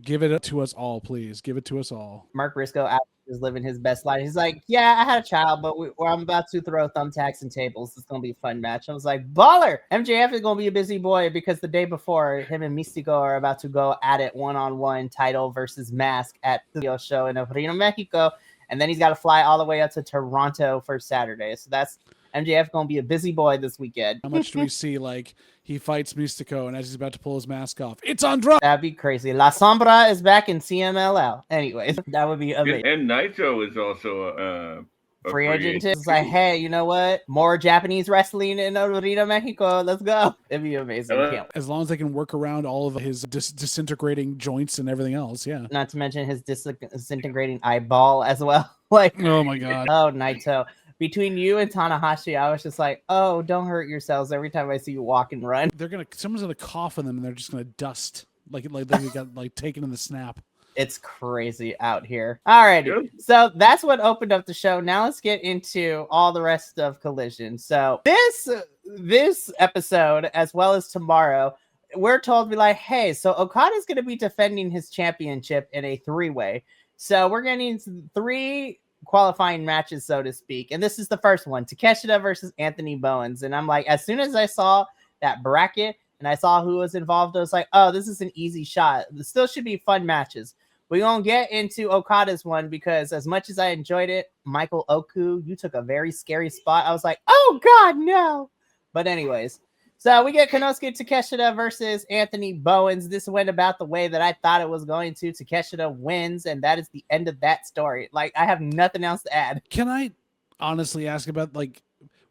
Give it to us all, please. Give it to us all. Mark Briscoe is living his best life. He's like, yeah, I had a child, but I'm about to throw thumbtacks and tables. It's going to be a fun match. I was like, baller. MJF is going to be a busy boy because the day before, him and Mystico are about to go at it one-on-one, title versus mask at the show in Reno, Mexico. And then he's got to fly all the way up to Toronto for Saturday. So that's MJF going to be a busy boy this weekend. How much do we see? Like, he fights Mystico, and as he's about to pull his mask off, it's Andrade. That'd be crazy. La Sombra is back in CMLL. Anyways, that would be amazing. And Naito is also a free agent. It's like, hey, you know what? More Japanese wrestling in Reno, Mexico. Let's go. It'd be amazing. As long as they can work around all of his disintegrating joints and everything else, yeah. Not to mention his disintegrating eyeball as well. Like, oh my God. Oh, Naito. Between you and Tanahashi, I was just like, oh, don't hurt yourselves every time I see you walk and run. Someone's gonna cough on them and they're just gonna dust. Like they got like taken in the snap. It's crazy out here. All right. So that's what opened up the show. Now let's get into all the rest of Collision. So this episode, as well as tomorrow, we're told to be like, hey, so Okada's going to be defending his championship in a 3-way. So we're getting 3 qualifying matches, so to speak. And this is the first one, Takeshita versus Anthony Bowens. And I'm like, as soon as I saw that bracket and I saw who was involved, I was like, oh, this is an easy shot. This still should be fun matches. We're going to get into Okada's one because as much as I enjoyed it, Michael Oku, you took a very scary spot. I was like, oh, God, no. But anyways, so we get Konosuke Takeshita versus Anthony Bowens. This went about the way that I thought it was going to. Takeshita wins, and that is the end of that story. Like, I have nothing else to add. Can I honestly ask about, like,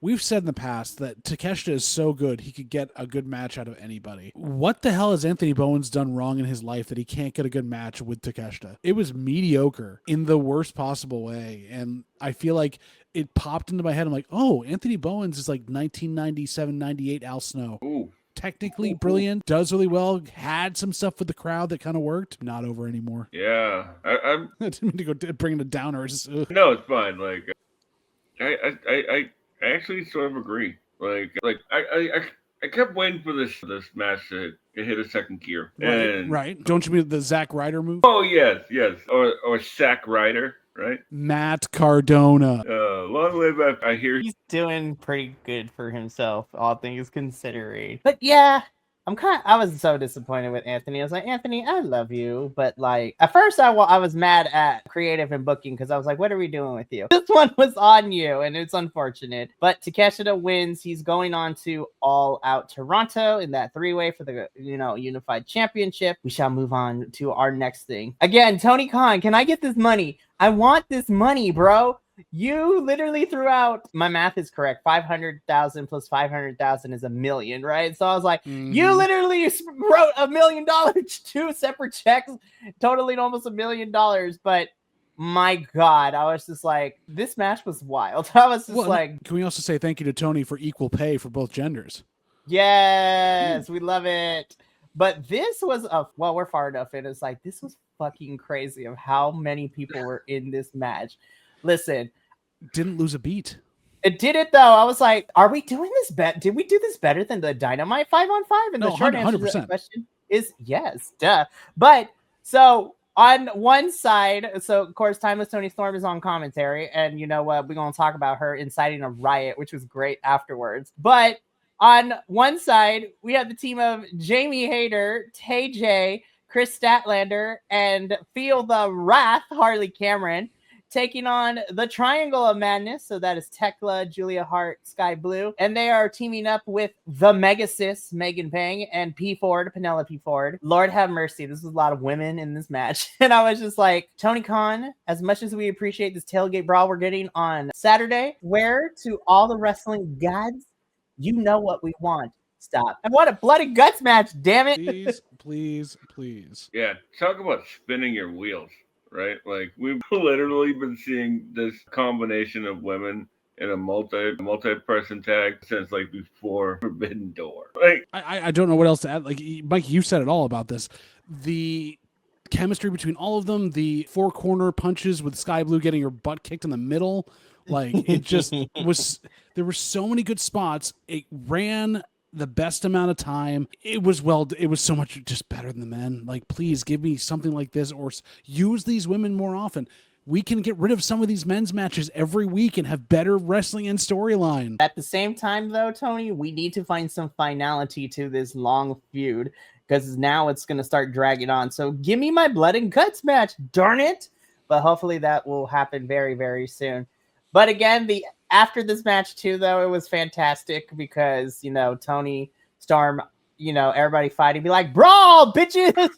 we've said in the past that Takeshita is so good, he could get a good match out of anybody. What the hell has Anthony Bowens done wrong in his life that he can't get a good match with Takeshita? It was mediocre in the worst possible way. And I feel like it popped into my head. I'm like, oh, Anthony Bowens is like 1997, 98 Al Snow. Ooh. technically brilliant, does really well, had some stuff with the crowd that kind of worked. Not over anymore. Yeah, I'm. I didn't mean to go bring it down or just. No, it's fine. Like, I actually sort of agree. I kept waiting for this match to hit a second gear. And Right. Don't you mean the Zack Ryder move? oh yes, or Zack Ryder, right? Matt Cardona. Long live I hear. He's doing pretty good for himself, all things considering. But yeah, I was so disappointed with Anthony. I was like, Anthony, I love you, but like at first I was mad at creative and booking because I was like, what are we doing with you? This one was on you, and it's unfortunate. But Takeshita wins. He's going on to All Out Toronto in that 3-way for the Unified Championship. We shall move on to our next thing. Again, Tony Khan, can I get this money? I want this money, bro. You literally threw out, my math is correct, 500,000 plus 500,000 is $1 million, right? So I was like, you literally wrote $1 million, 2 separate checks, totaling almost $1 million. But my God, I was just like, this match was wild. I was just can we also say thank you to Tony for equal pay for both genders? Yes, we love it. But this was we're far enough in. It's like, this was fucking crazy of how many people were in this match. Listen, didn't lose a beat. It did it though. I was like, "Are we doing this Did we do this better than the Dynamite 5-on-5?" And the short answer to that question is yes, duh. But so on one side, so of course, Timeless Tony Storm is on commentary, and you know what? We're gonna talk about her inciting a riot, which was great afterwards. But on one side, we have the team of Jamie Hayter, Tay J, Chris Statlander, and Feel the Wrath, Harley Cameron, taking on the Triangle of Madness. So that is Tekla, Julia Hart, Sky Blue. And they are teaming up with the Mega Sis, Megan Pang, and P. Ford, Penelope Ford. Lord have mercy. This is a lot of women in this match. And I was just like, Tony Khan, as much as we appreciate this tailgate brawl we're getting on Saturday, where to all the wrestling gods, you know what we want. Stop. I want a blood and guts match, damn it. Please. Yeah, talk about spinning your wheels. Right? Like, we've literally been seeing this combination of women in a multi-person tag since like before Forbidden Door. Like, I don't know what else to add. Like, Mike, you said it all about this. The chemistry between all of them, the 4-corner punches with Sky Blue getting her butt kicked in the middle. Like, it just was, there were so many good spots. It ran the best amount of time. It was so much just better than the men. Like, please give me something like this, or use these women more often. We can get rid of some of these men's matches every week and have better wrestling and storyline. At the same time, though, Tony, we need to find some finality to this long feud, because now it's going to start dragging on. So give me my blood and guts match, darn it. But hopefully that will happen very, very soon. But again, after this match too, though, it was fantastic because, Tony Storm, everybody fighting, be like, brawl, bitches!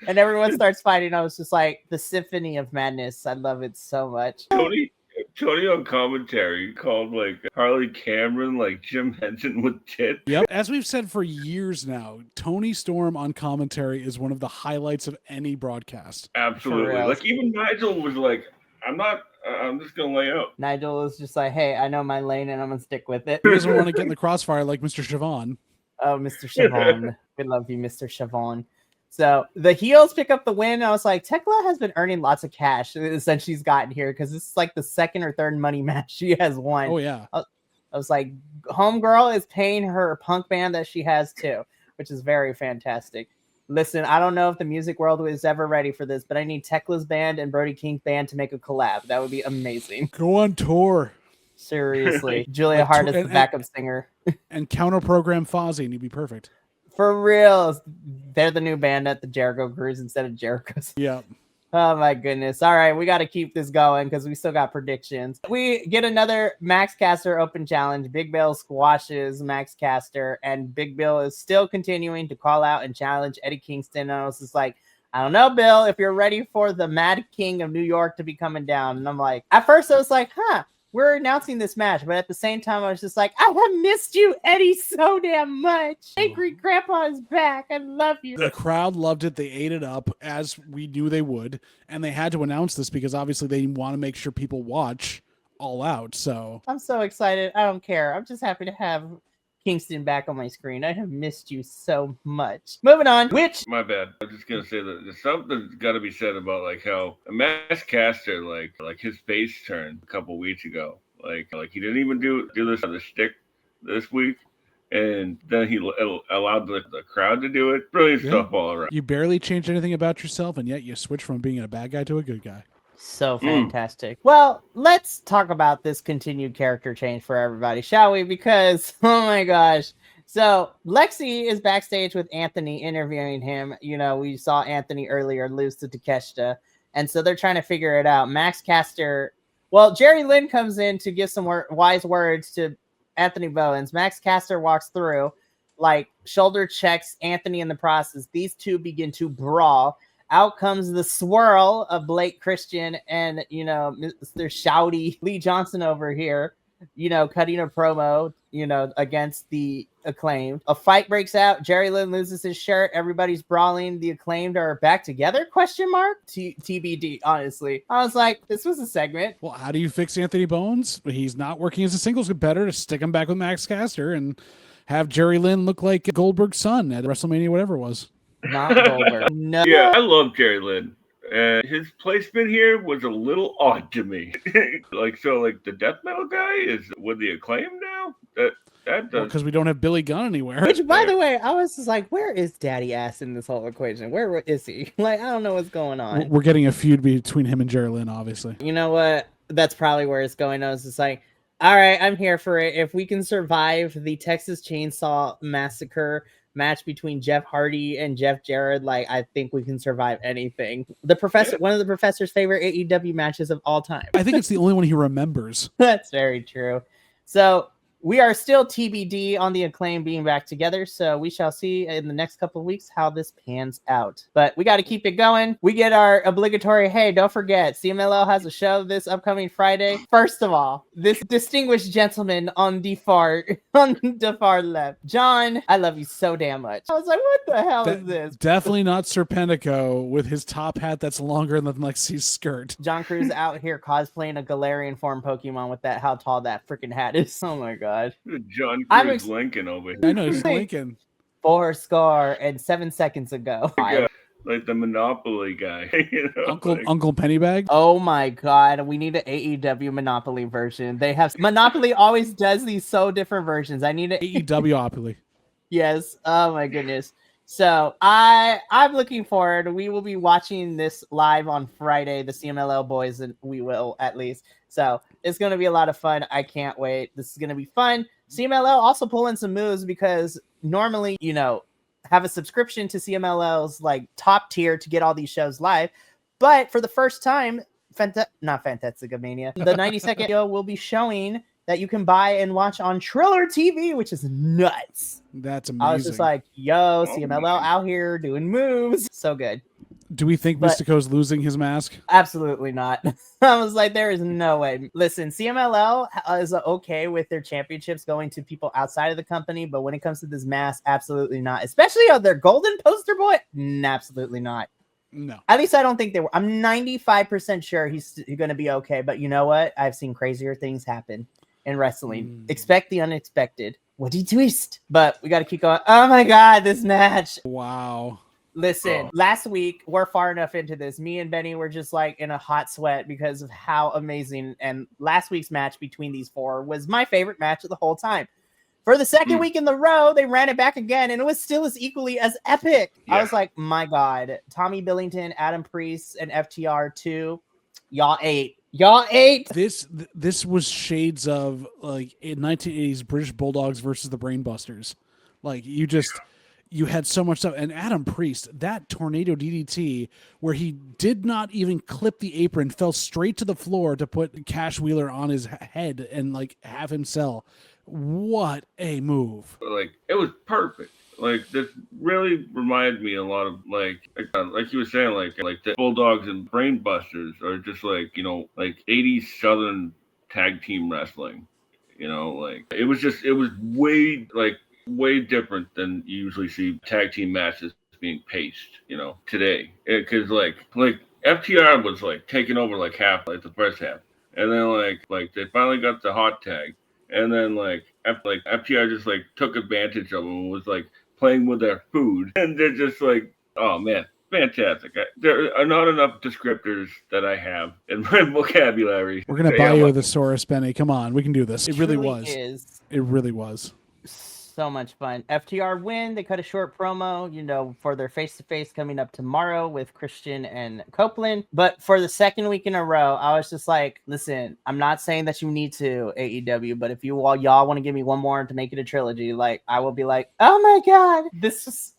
And everyone starts fighting. I was just like, the symphony of madness. I love it so much. Tony on commentary called like Harley Cameron like Jim Henson with tits. Yep. As we've said for years now, Tony Storm on commentary is one of the highlights of any broadcast. Absolutely. Like, even Nigel was like, I'm just going to lay out. Nigel was just like, hey, I know my lane and I'm going to stick with it. He doesn't want to get in the crossfire like Mr. Siobhan. Oh, Mr. Siobhan. We love you, Mr. Siobhan. So the heels pick up the win. I was like, Tekla has been earning lots of cash since she's gotten here, because this is like the second or third money match she has won. Oh, yeah. I was like, Homegirl is paying her punk band that she has too, which is very fantastic. Listen, I don't know if the music world is ever ready for this, but I need Tekla's band and Brody King's band to make a collab. That would be amazing. Go on tour. Seriously. Julia Hart is the backup singer. And counter-program Fozzy, and you'd be perfect. For real. They're the new band at the Jericho Cruise instead of Jericho's. Yeah. Oh my goodness. All right, we got to keep this going because we still got predictions. We get another Max Caster Open Challenge. Big Bill squashes Max Caster, and Big Bill is still continuing to call out and challenge Eddie Kingston. And I was just like, I don't know, Bill, if you're ready for the Mad King of New York to be coming down. And I'm like, at first I was like, we're announcing this match, but at the same time, I was just like, I have missed you, Eddie, so damn much. Angry Grandpa is back. I love you. The crowd loved it. They ate it up, as we knew they would. And they had to announce this because obviously they want to make sure people watch All Out. So I'm so excited. I don't care. I'm just happy to have Kingston back on my screen. I have missed you so much. Moving on. Which My bad. I'm just gonna say that there's something's got to be said about like how Max Caster like his face turned a couple weeks ago. Like he didn't even do this on the shtick this week, and then he allowed the crowd to do it. Brilliant stuff all around. You barely changed anything about yourself, and yet you switch from being a bad guy to a good guy. So fantastic. Well, let's talk about this continued character change for everybody, shall we? Because, oh my gosh. So, Lexi is backstage with Anthony interviewing him. You know, we saw Anthony earlier lose to Takeshita. And so they're trying to figure it out. Max Caster, well, Jerry Lynn comes in to give some wise words to Anthony Bowens. Max Caster walks through, like, shoulder checks Anthony in the process. These two begin to brawl. Out comes the swirl of Blake Christian and, you know, Mr. Shouty Lee Johnson over here, you know, cutting a promo, you know, against the Acclaimed. A fight breaks out. Jerry Lynn loses his shirt. Everybody's brawling. The Acclaimed are back together? Question mark? TBD, honestly. I was like, this was a segment. Well, how do you fix Anthony Bowens? He's not working as a singles competitor. To stick him back with Max Caster and have Jerry Lynn look like Goldberg's son at WrestleMania, whatever it was. Not Goldberg. No. Yeah, I love Jerry Lynn. His placement here was a little odd to me. like the death metal guy is with the Acclaim now. That does Because we don't have Billy Gunn anywhere. Which, by the way, I was just like, where is Daddy Ass in this whole equation? Where is he? Like, I don't know what's going on. We're getting a feud between him and Jerry Lynn, obviously. You know what? That's probably where it's going. I was just like, all right, I'm here for it. If we can survive the Texas Chainsaw Massacre match between Jeff Hardy and Jeff Jarrett, like, I think we can survive anything. One of the professor's favorite AEW matches of all time. I think it's the only one he remembers. That's very true. So we are still TBD on the Acclaim being back together, so we shall see in the next couple of weeks how this pans out. But we got to keep it going. We get our obligatory, hey, don't forget, CMLL has a show this upcoming Friday. First of all, this distinguished gentleman on the far left, John, I love you so damn much. I was like, what the hell is this? Definitely not Serpentico with his top hat that's longer than Lexi's skirt. John Cruz out here cosplaying a Galarian form Pokemon with that, how tall that freaking hat is. Oh my god. John Cruz Lincoln over here. I know, he's Lincoln. 7 seconds ago. Yeah, like the Monopoly guy. You know, Uncle Pennybag. Oh my god, we need an AEW Monopoly version. They have Monopoly always does these so different versions. I need an AEW-opoly. Yes. Oh my goodness. So I'm looking forward. We will be watching this live on Friday, the CMLL boys, and we will at least. So it's going to be a lot of fun. I can't wait. This is going to be fun. CMLL also pulling some moves because normally, you know, have a subscription to CMLL's like top tier to get all these shows live. But for the first time, not Fantastica Mania, the 90-second video will be showing that you can buy and watch on Triller TV, which is nuts. That's amazing. I was just like, yo, CMLL out here doing moves. So good. Do we think Mystico's losing his mask? Absolutely not. I was like, there is no way. Listen, CMLL is okay with their championships going to people outside of the company, but when it comes to this mask, absolutely not. Especially their golden poster boy, absolutely not. No. At least I don't think they were. I'm 95% sure he's going to be okay, but you know what? I've seen crazier things happen in wrestling. Expect the unexpected. What do you twist? But we got to keep going. Oh my God, this match. Wow. Listen, last week, we're far enough into this. Me and Benny were just like in a hot sweat because of how amazing. And last week's match between these four was my favorite match of the whole time. For the second week in the row, they ran it back again, and it was still as equally as epic. Yeah. I was like, my God. Tommy Billington, Adam Priest, and FTR2, y'all ate. Y'all ate. This was shades of like in 1980s British Bulldogs versus the Brainbusters. Like you had so much stuff. And Adam Priest, that tornado DDT where he did not even clip the apron, fell straight to the floor to put Cash Wheeler on his head and like have him sell. What a move. Like it was perfect. Like this really reminded me a lot of like you were saying, like the Bulldogs and Brainbusters are just like, you know, like 80s Southern tag team wrestling. You know, like it was way different than you usually see tag team matches being paced, you know, today. Because like FTR was like taking over like half, like the first half, and then like they finally got the hot tag, and then FTR just like took advantage of them and was like playing with their food, and they're just like, oh man, fantastic. There are not enough descriptors that I have in my vocabulary. We're gonna buy you a thesaurus, Benny. Come on, we can do this. It really was. It really was. So much fun. FTR win. They cut a short promo, for their face-to-face coming up tomorrow with Christian and Copeland. But for the second week in a row, I was just like, listen, I'm not saying that you need to, AEW, but if y'all want to give me one more to make it a trilogy, like, I will be like, oh my God, this is,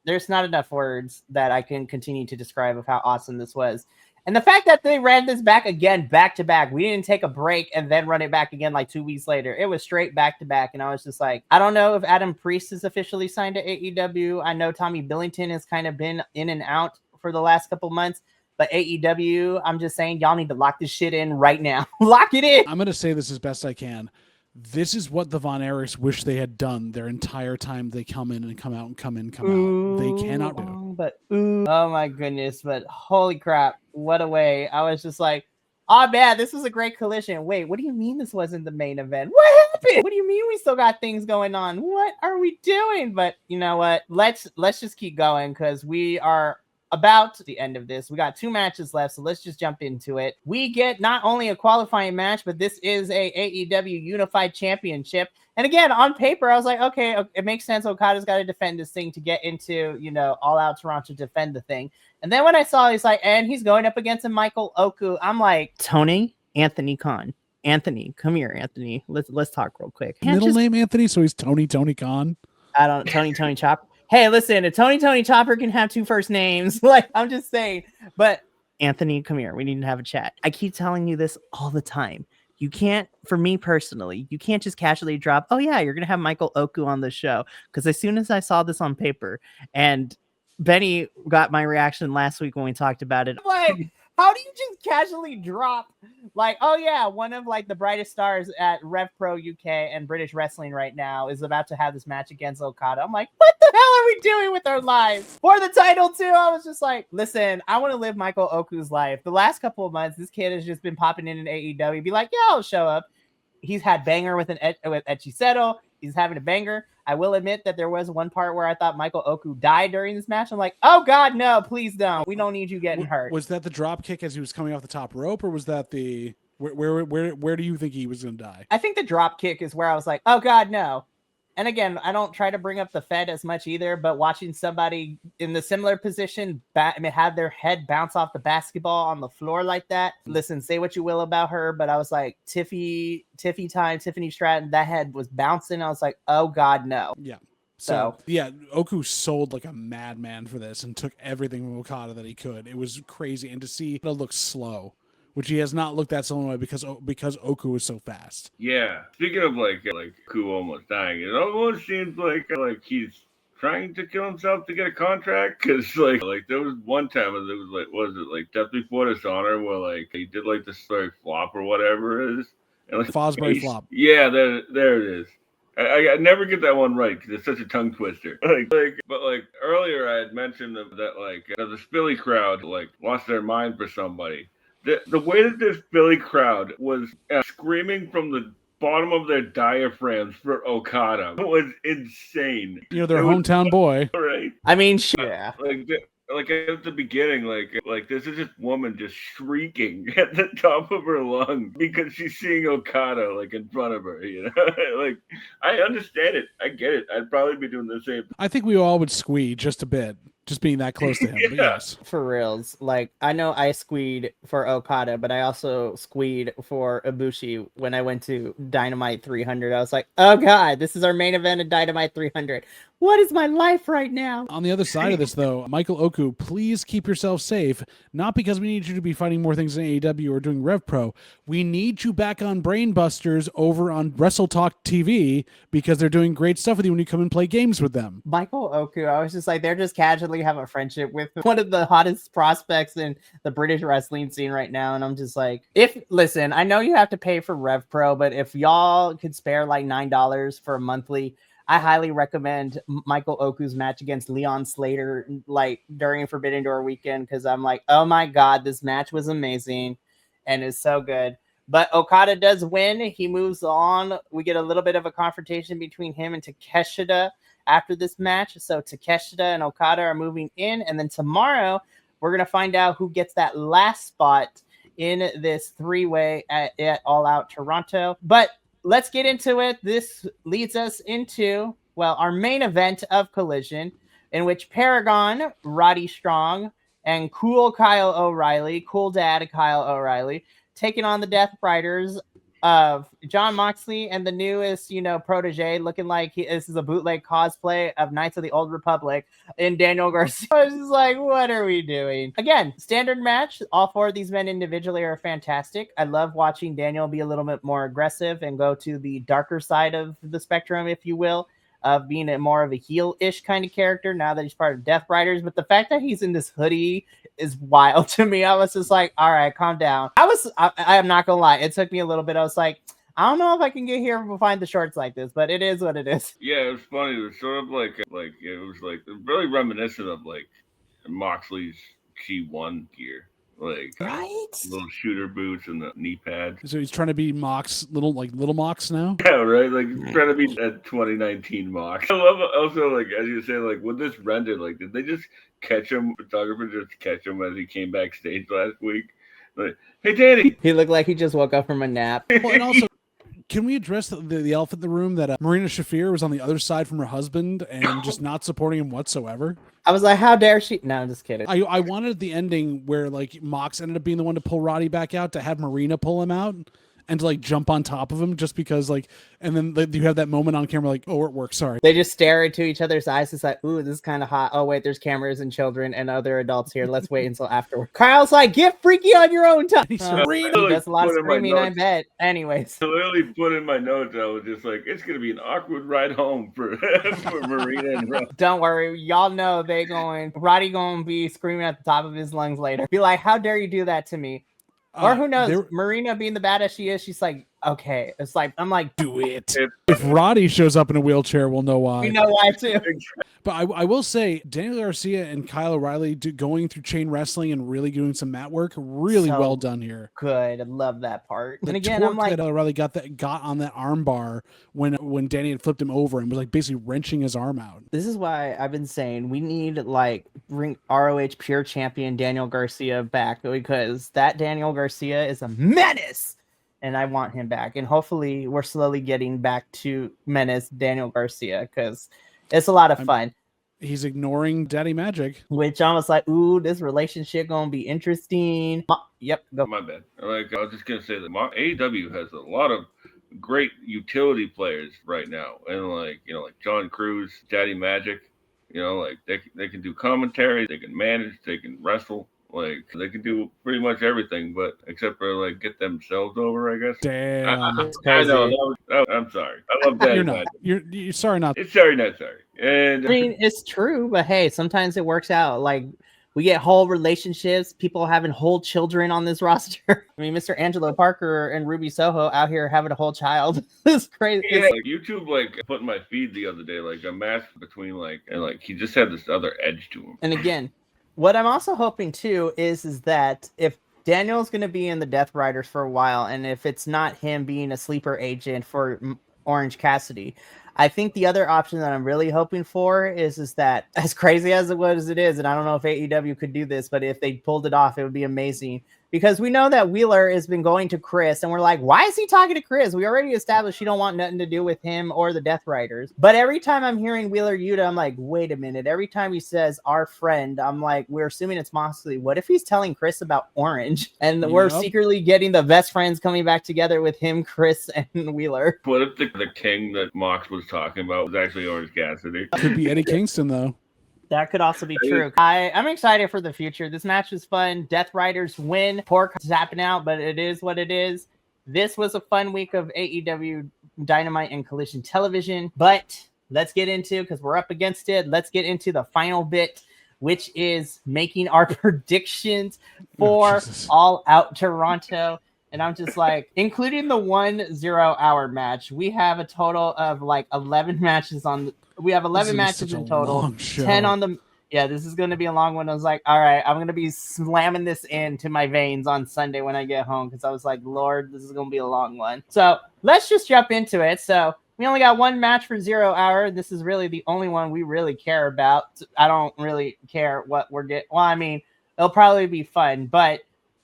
there's not enough words that I can continue to describe of how awesome this was. And the fact that they ran this back again, back to back, we didn't take a break and then run it back again like 2 weeks later. It was straight back to back. And I was just like, I don't know if Adam Priest is officially signed to AEW. I know Tommy Billington has kind of been in and out for the last couple months. But AEW, I'm just saying, y'all need to lock this shit in right now. Lock it in. I'm going to say this as best I can. This is what the Von Erichs wish they had done their entire time they come in and come out and come in, come out. They cannot do it. Oh my goodness, but holy crap, what a way. I was just like, oh man, this was a great collision. Wait, what do you mean this wasn't the main event? What happened? What do you mean we still got things going on? What are we doing? But you know what? Let's just keep going because we are about the end of this. We got 2 matches left, so let's just jump into it. We get not only a qualifying match, but this is a AEW Unified Championship. And again, on paper, I was like, okay, it makes sense. Okada's got to defend this thing to get into, All Out Toronto to defend the thing. And then when I saw, he's like, and he's going up against a Michael Oku. I'm like, Anthony Khan. Anthony, come here, Anthony. Let's talk real quick. Middle name Anthony, so he's Tony Khan. I don't Tony Chopper. Hey, listen, if Tony Chopper can have 2 first names, like, I'm just saying. But Anthony, come here. We need to have a chat. I keep telling you this all the time. You can't, for me personally, you can't just casually drop, oh yeah, you're going to have Michael Oku on the show. Because as soon as I saw this on paper, and Benny got my reaction last week when we talked about it, I'm like, how do you just casually drop, like, oh yeah, one of like the brightest stars at Rev Pro UK and British Wrestling right now is about to have this match against Okada. I'm like, what the hell are we doing with our lives? For the title too, I was just like, listen, I want to live Michael Oku's life. The last couple of months, this kid has just been popping in AEW, be like, yeah, I'll show up. He's had banger with Echiseto. He's having a banger. I will admit that there was one part where I thought Michael Oku died during this match. I'm like, oh God, no, please don't. We don't need you getting hurt. Was that the drop kick as he was coming off the top rope, or was that the where do you think he was going to die? I think the drop kick is where I was like, oh God, no. And again, I don't try to bring up the Fed as much either, but watching somebody in the similar position have their head bounce off the basketball on the floor like that. Listen, say what you will about her, but I was like, Tiffany Stratton, that head was bouncing. I was like, oh God, no. Yeah. So yeah, Oku sold like a madman for this and took everything from Okada that he could. It was crazy. And to see it look slow, which he has not looked that slow because Oku is so fast. Yeah. Speaking of like Oku almost dying, it almost seems like he's trying to kill himself to get a contract. Because like there was one time it was Death Before Dishonor where like he did like this like flop or whatever it is. And, like, Fosbury flop. Yeah, there it is. I never get that one right because it's such a tongue twister. But earlier I had mentioned that the Philly crowd like lost their mind for somebody. The way that this Philly crowd was screaming from the bottom of their diaphragms for Okada was insane. Their hometown boy. Right? I mean, yeah. Like at the beginning, like this is this woman just shrieking at the top of her lungs because she's seeing Okada like in front of her. Like I understand it, I get it. I'd probably be doing the same. I think we all would squee just a bit, just being that close to him. Yeah. But yes, for reals. Like I know I squeed for Okada, but I also squeed for Ibushi when I went to Dynamite 300. I was like, oh God, this is our main event of Dynamite 300. What is my life right now? On the other side of this, though, Michael Oku, please keep yourself safe. Not because we need you to be fighting more things in AEW or doing Rev Pro. We need you back on Brainbusters over on Wrestle Talk TV because they're doing great stuff with you when you come and play games with them. Michael Oku, I was just like, they're just casually have a friendship with one of the hottest prospects in the British wrestling scene right now. And I'm just like, listen, I know you have to pay for Rev Pro, but if y'all could spare like $9 for a monthly, I highly recommend Michael Oku's match against Leon Slater, like during Forbidden Door weekend, because I'm like, oh my God, this match was amazing and it's so good. But Okada does win. He moves on. We get a little bit of a confrontation between him and Takeshita after this match. So Takeshita and Okada are moving in. And then tomorrow, we're going to find out who gets that last spot in this three-way at All Out Toronto. But let's get into it. This leads us into, well, our main event of Collision, in which Paragon, Roddy Strong, and Cool Kyle O'Reilly, Cool Dad Kyle O'Reilly, taking on the Death Riders of John Moxley and the newest, protege, looking like this is a bootleg cosplay of Knights of the Old Republic in Daniel Garcia. I was just like, what are we doing? Again, standard match. All four of these men individually are fantastic. I love watching Daniel be a little bit more aggressive and go to the darker side of the spectrum, if you will, of being more of a heel-ish kind of character now that he's part of Death Riders. But the fact that he's in this hoodie is wild to me. I was just like, all right, calm down. I am not gonna lie, it took me a little bit. I was like, I don't know if I can get here behind the shorts like this, but it is what it is. Yeah, it was funny. It was sort of like it was like really reminiscent of like Moxley's G1 gear. Like Right? little shooter boots and the knee pads. So he's trying to be Mox, little Mox now. Yeah, right. Like he's trying to be that 2019 Mox. I love also, like, as you say, like when this rendered, like did they just catch him? Photographer just catch him as he came backstage last week. Like, hey, Danny. He looked like he just woke up from a nap. Well, and also, can we address the elephant in the room that Marina Shafir was on the other side from her husband and just not supporting him whatsoever? I was like, how dare she? No, I'm just kidding. I wanted the ending where like Mox ended up being the one to pull Roddy back out, to have Marina pull him out and to like jump on top of him, just because like, and then you have that moment on camera like, oh, it worked, sorry. They just stare into each other's eyes. It's like, ooh, this is kind of hot. Oh, wait, there's cameras and children and other adults here. Let's wait until afterward. Kyle's like, get freaky on your own time. That's a lot of screaming, I bet. Anyways. I literally put in my notes, I was just like, it's going to be an awkward ride home for Marina and Rob. Don't worry. Y'all know Roddy going to be screaming at the top of his lungs later. Be like, how dare you do that to me? Or who knows? Marina being the badass she is, she's like, okay. It's like, I'm like, do it. If Roddy shows up in a wheelchair, we'll know why. We know why too. But I will say, Daniel Garcia and Kyle O'Reilly going through chain wrestling and really doing some mat work, really well done here. Good, I love that part. The and again, I'm like, that O'Reilly got on that arm bar when Danny had flipped him over and was like basically wrenching his arm out. This is why I've been saying we need like bring ROH pure champion Daniel Garcia back, because that Daniel Garcia is a menace. And I want him back. And hopefully we're slowly getting back to menace Daniel Garcia, because it's a lot of fun. He's ignoring Daddy Magic. Which I was like, ooh, this relationship going to be interesting. Yep. Go. My bad. Like, I was just going to say that AEW has a lot of great utility players right now. And like, like John Cruz, Daddy Magic, like they can do commentary, they can manage, they can wrestle. Like, they can do pretty much everything, but except for like get themselves over, I guess. Damn. I know. I'm sorry. I love that. You're not. You're sorry not. It's sorry, not sorry. And I mean, it's true, but hey, sometimes it works out. Like, we get whole relationships, people having whole children on this roster. I mean, Mr. Angelo Parker and Ruby Soho out here having a whole child. It's crazy. Yeah, like YouTube put in my feed the other day, like a match between and he just had this other edge to him. And again, what I'm also hoping too is that if Daniel's going to be in the Death Riders for a while, and if it's not him being a sleeper agent for Orange Cassidy, I think the other option that I'm really hoping for is that, as crazy as it is, and I don't know if AEW could do this, but if they pulled it off, it would be amazing. Because we know that Wheeler has been going to Chris, and we're like, why is he talking to Chris? We already established you don't want nothing to do with him or the Death Riders. But every time I'm hearing Wheeler Yuta, I'm like, wait a minute. Every time he says our friend, I'm like, we're assuming it's Moxley. What if he's telling Chris about Orange? And we're secretly getting the best friends coming back together with him, Chris, and Wheeler. What if the king that Mox was talking about was actually Orange Cassidy? Could be Eddie Kingston, though. That could also be true. I'm excited for the future. This match was fun. Death Riders win. Poor tapping out, but it is what it is. This was a fun week of AEW Dynamite and Collision Television. But let's get into, because we're up against it, let's get into the final bit, which is making our predictions for All Out Toronto. And I'm just like, including the 1 0-hour match, we have a total of like 11 matches on. We have 11 matches in total. 10 on the Yeah, this is going to be a long one. I was like, all right, I'm going to be slamming this into my veins on Sunday when I get home because I was like, Lord, this is going to be a long one. So let's just jump into it. So we only got one match for 0 Hour. This is really the only one we really care about. I don't really care what we're getting. Well, I mean, it'll probably be fun, but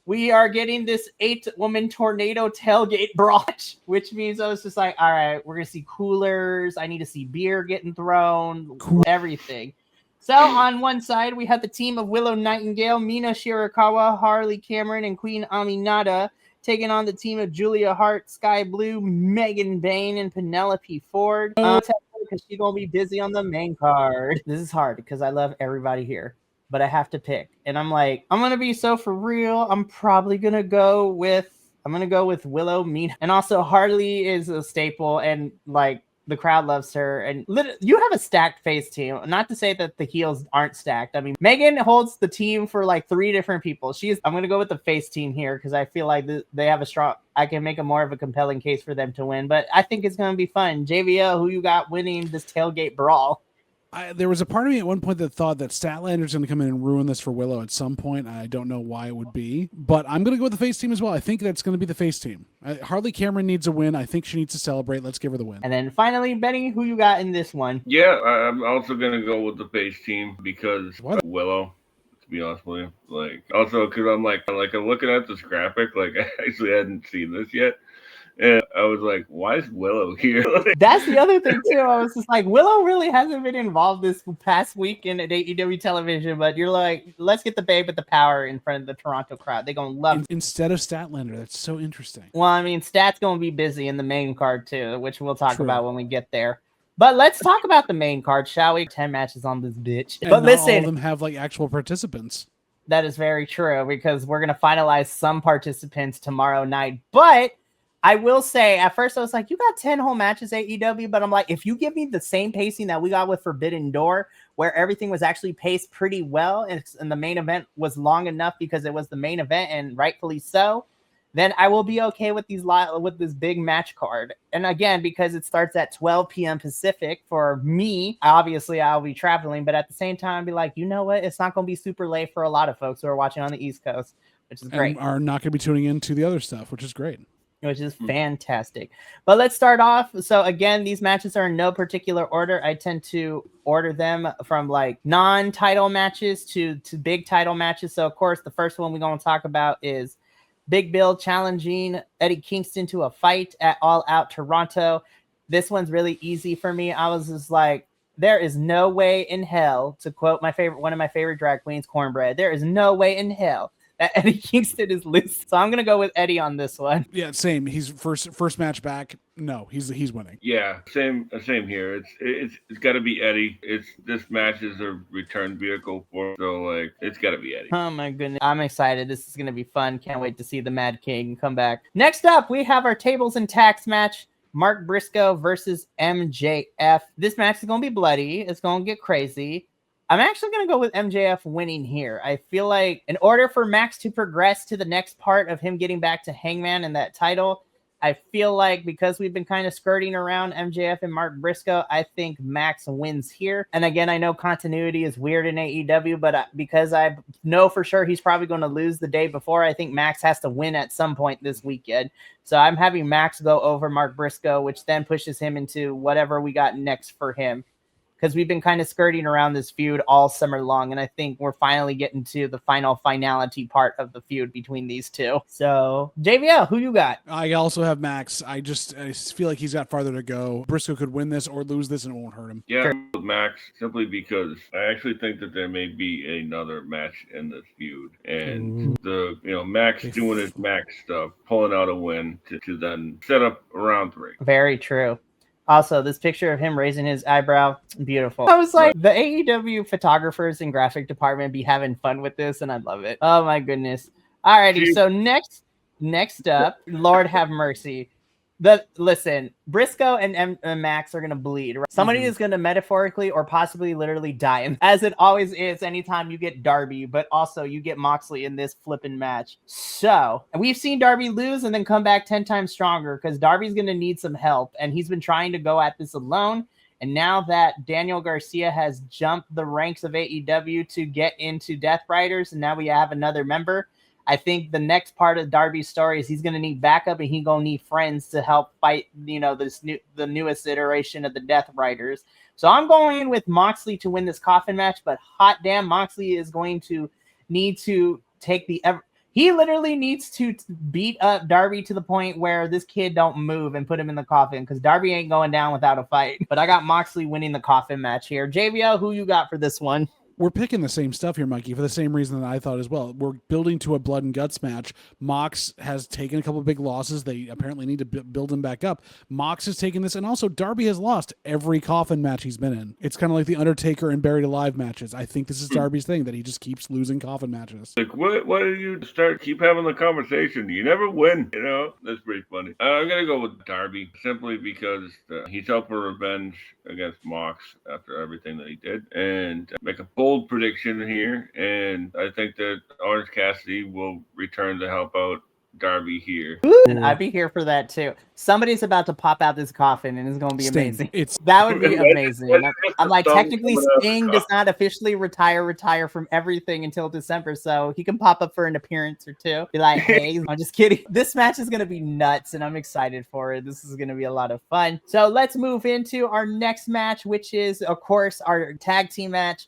we are getting this 8-woman tornado tailgate brawl, which means I was just like, all right, we're going to see coolers. I need to see beer getting thrown, everything. So on one side, we have the team of Willow Nightingale, Mina Shirakawa, Harley Cameron, and Queen Aminata taking on the team of Julia Hart, Sky Blue, Megan Bain, and Penelope Ford. Because she's going to be busy on the main card. This is hard because I love everybody here, but I have to pick. And I'm like, I'm going to be so for real. I'm probably going to go with Willow, Mina. And also Harley is a staple and like, the crowd loves her, and you have a stacked face team. Not to say that the heels aren't stacked. I mean, Megan holds the team for like 3 different people. I'm going to go with the face team here because I feel like they have a strong. I can make a more of a compelling case for them to win, but I think it's going to be fun. JVL, who you got winning this tailgate brawl? There was a part of me at one point that thought that Statlander's going to come in and ruin this for Willow at some point. I don't know why it would be, but I'm going to go with the face team as well. I think that's going to be the face team. Harley Cameron needs a win. I think she needs to celebrate. Let's give her the win. And then finally, Benny, who you got in this one? Yeah, I'm also going to go with the face team because Willow. To be honest with you, like also because I'm looking at this graphic, like I actually hadn't seen this yet. And I was like, why is Willow here? That's the other thing, too. I was just like, Willow really hasn't been involved this past weekend at AEW television, but you're like, let's get the babe with the power in front of the Toronto crowd. They're going to love it. Instead of Statlander. That's so interesting. Well, I mean, Stat's going to be busy in the main card, too, which we'll talk about when we get there. But let's talk about the main card, shall we? 10 matches on this bitch. And but listen, all of them have like actual participants. That is very true because we're going to finalize some participants tomorrow night. But I will say, at first I was like, you got 10 whole matches AEW, but I'm like, if you give me the same pacing that we got with Forbidden Door, where everything was actually paced pretty well, and the main event was long enough because it was the main event, and rightfully so, then I will be okay with this big match card. And again, because it starts at 12 p.m. Pacific, for me, obviously I'll be traveling, but at the same time, I'll be like, you know what? It's not going to be super late for a lot of folks who are watching on the East Coast, which is great. And are not going to be tuning in to the other stuff, which is great. Which is fantastic. But let's start off. So again, these matches are in no particular order. I tend to order them from like non-title matches to big title matches. So of course, the first one we're going to talk about is Big Bill challenging Eddie Kingston to a fight at All Out Toronto. This one's really easy for me. I was just like, there is no way in hell, to quote one of my favorite drag queens, Cornbread, there is no way in hell that Eddie Kingston is loose. So I'm gonna go with Eddie on this one. Yeah, same. He's first match back. No, he's winning. Yeah, same here. It's got to be Eddie. This match is a return vehicle for, so like it's got to be Eddie. Oh my goodness, I'm excited. This is gonna be fun. Can't wait to see the Mad King come back. Next up, we have our tables and tacks match. Mark Briscoe versus MJF. This match is gonna be bloody. It's gonna get crazy. I'm actually going to go with MJF winning here. I feel like in order for Max to progress to the next part of him getting back to Hangman and that title, I feel like because we've been kind of skirting around MJF and Mark Briscoe, I think Max wins here. And again, I know continuity is weird in AEW, but because I know for sure he's probably going to lose the day before, I think Max has to win at some point this weekend. So I'm having Max go over Mark Briscoe, which then pushes him into whatever we got next for him. Because we've been kind of skirting around this feud all summer long, and I think we're finally getting to the finality part of the feud between these two. So, JVL, who you got? I also have Max. I feel like he's got farther to go. Briscoe could win this or lose this, and it won't hurt him. Yeah, sure. With Max, simply because I actually think that there may be another match in this feud, and Max doing his Max stuff, pulling out a win to then set up round 3. Very true. Also, this picture of him raising his eyebrow, beautiful. I was like, the AEW photographers and graphic department be having fun with this, and I love it. Oh my goodness. Alrighty, so next up, Lord have mercy. Listen, Briscoe and Max are gonna bleed. Right? Somebody is gonna metaphorically or possibly literally die, as it always is anytime you get Darby, but also you get Moxley in this flipping match. So we've seen Darby lose and then come back 10 times stronger because Darby's gonna need some help, and he's been trying to go at this alone. And now that Daniel Garcia has jumped the ranks of AEW to get into Death Riders, and now we have another member, I think the next part of Darby's story is he's going to need backup and he's going to need friends to help fight, the newest iteration of the Death Riders. So I'm going with Moxley to win this coffin match, but hot damn, Moxley is going to need to take he literally needs to beat up Darby to the point where this kid don't move and put him in the coffin, because Darby ain't going down without a fight. But I got Moxley winning the coffin match here. JVL, who you got for this one? We're picking the same stuff here, Mikey, for the same reason that I thought as well. We're building to a blood and guts match. Mox has taken a couple of big losses. They apparently need to build him back up. Mox has taken this, and also Darby has lost every coffin match he's been in. It's kind of like the Undertaker and Buried Alive matches. I think this is Darby's thing, that he just keeps losing coffin matches. Like, why do you keep having the conversation? You never win, That's pretty funny. I'm going to go with Darby, simply because he's out for revenge against Mox after everything that he did, and make a bold prediction here, and I think that Orange Cassidy will return to help out Darby here. And I'd be here for that too. Somebody's about to pop out this coffin and it's going to be amazing. That would be amazing. I'm like, technically Sting does not officially retire from everything until December, so he can pop up for an appearance or two. Be like, hey, I'm just kidding. This match is going to be nuts and I'm excited for it. This is going to be a lot of fun. So let's move into our next match, which is, of course, our tag team match.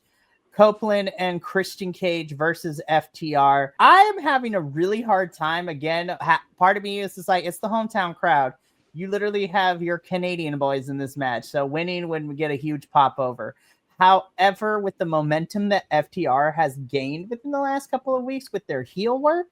Copeland and Christian Cage versus FTR. I am having a really hard time. Again, part of me is just like, it's the hometown crowd. You literally have your Canadian boys in this match, so winning would get a huge pop over. However, with the momentum that FTR has gained within the last couple of weeks with their heel work,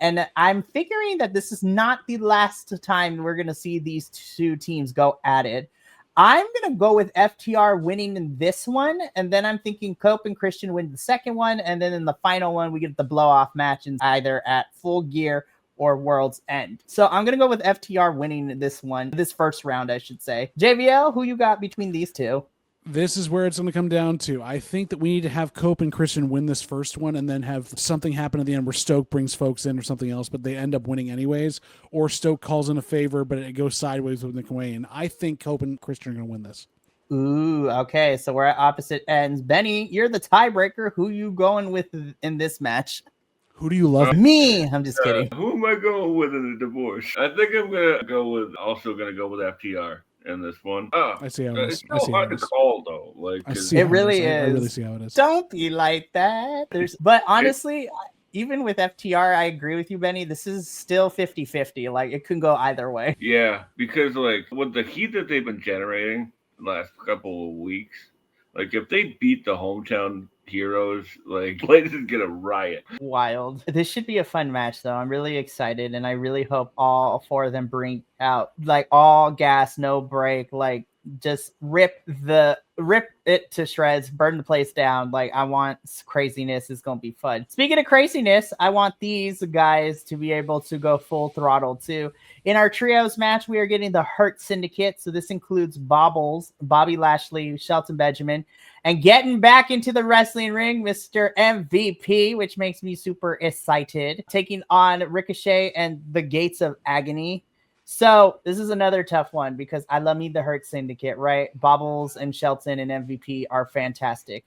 and I'm figuring that this is not the last time we're going to see these two teams go at it. I'm going to go with FTR winning in this one, and then I'm thinking Cope and Christian win the second one, and then in the final one, we get the blow-off match either at Full Gear or World's End. So I'm going to go with FTR winning this first round, I should say. JVL, who you got between these two? This is where it's going to come down to. I think that we need to have Cope and Christian win this first one and then have something happen at the end where Stoke brings folks in or something else, but they end up winning anyways, or Stoke calls in a favor, but it goes sideways with Nick Wayne. I think Cope and Christian are going to win this. Ooh, okay. So we're at opposite ends. Benny, you're the tiebreaker. Who you going with in this match? Who do you love? Me. I'm just kidding. Who am I going with in the divorce? I think I'm going to go with FTR. In this one. I see how it is. It's so hard to call, though. It really is. I really see how it is. Don't be like that. But honestly, even with FTR, I agree with you, Benny. This is still 50-50. Like, it could go either way. Yeah, because, with the heat that they've been generating the last couple of weeks, if they beat the hometown heroes, places get a riot. Wild. This should be a fun match, though. I'm really excited, and I really hope all four of them bring out all gas, no break, just rip it to shreds, burn the place down. I want craziness. It's gonna be fun. Speaking of craziness, I want these guys to be able to go full throttle too. In our trios match, we are getting the Hurt Syndicate. So this includes Bobbles, Bobby Lashley, Shelton Benjamin, and getting back into the wrestling ring, Mr. MVP, which makes me super excited, taking on Ricochet and the Gates of Agony. So this is another tough one because I love me the Hurt Syndicate, right? Bobbles and Shelton and MVP are fantastic.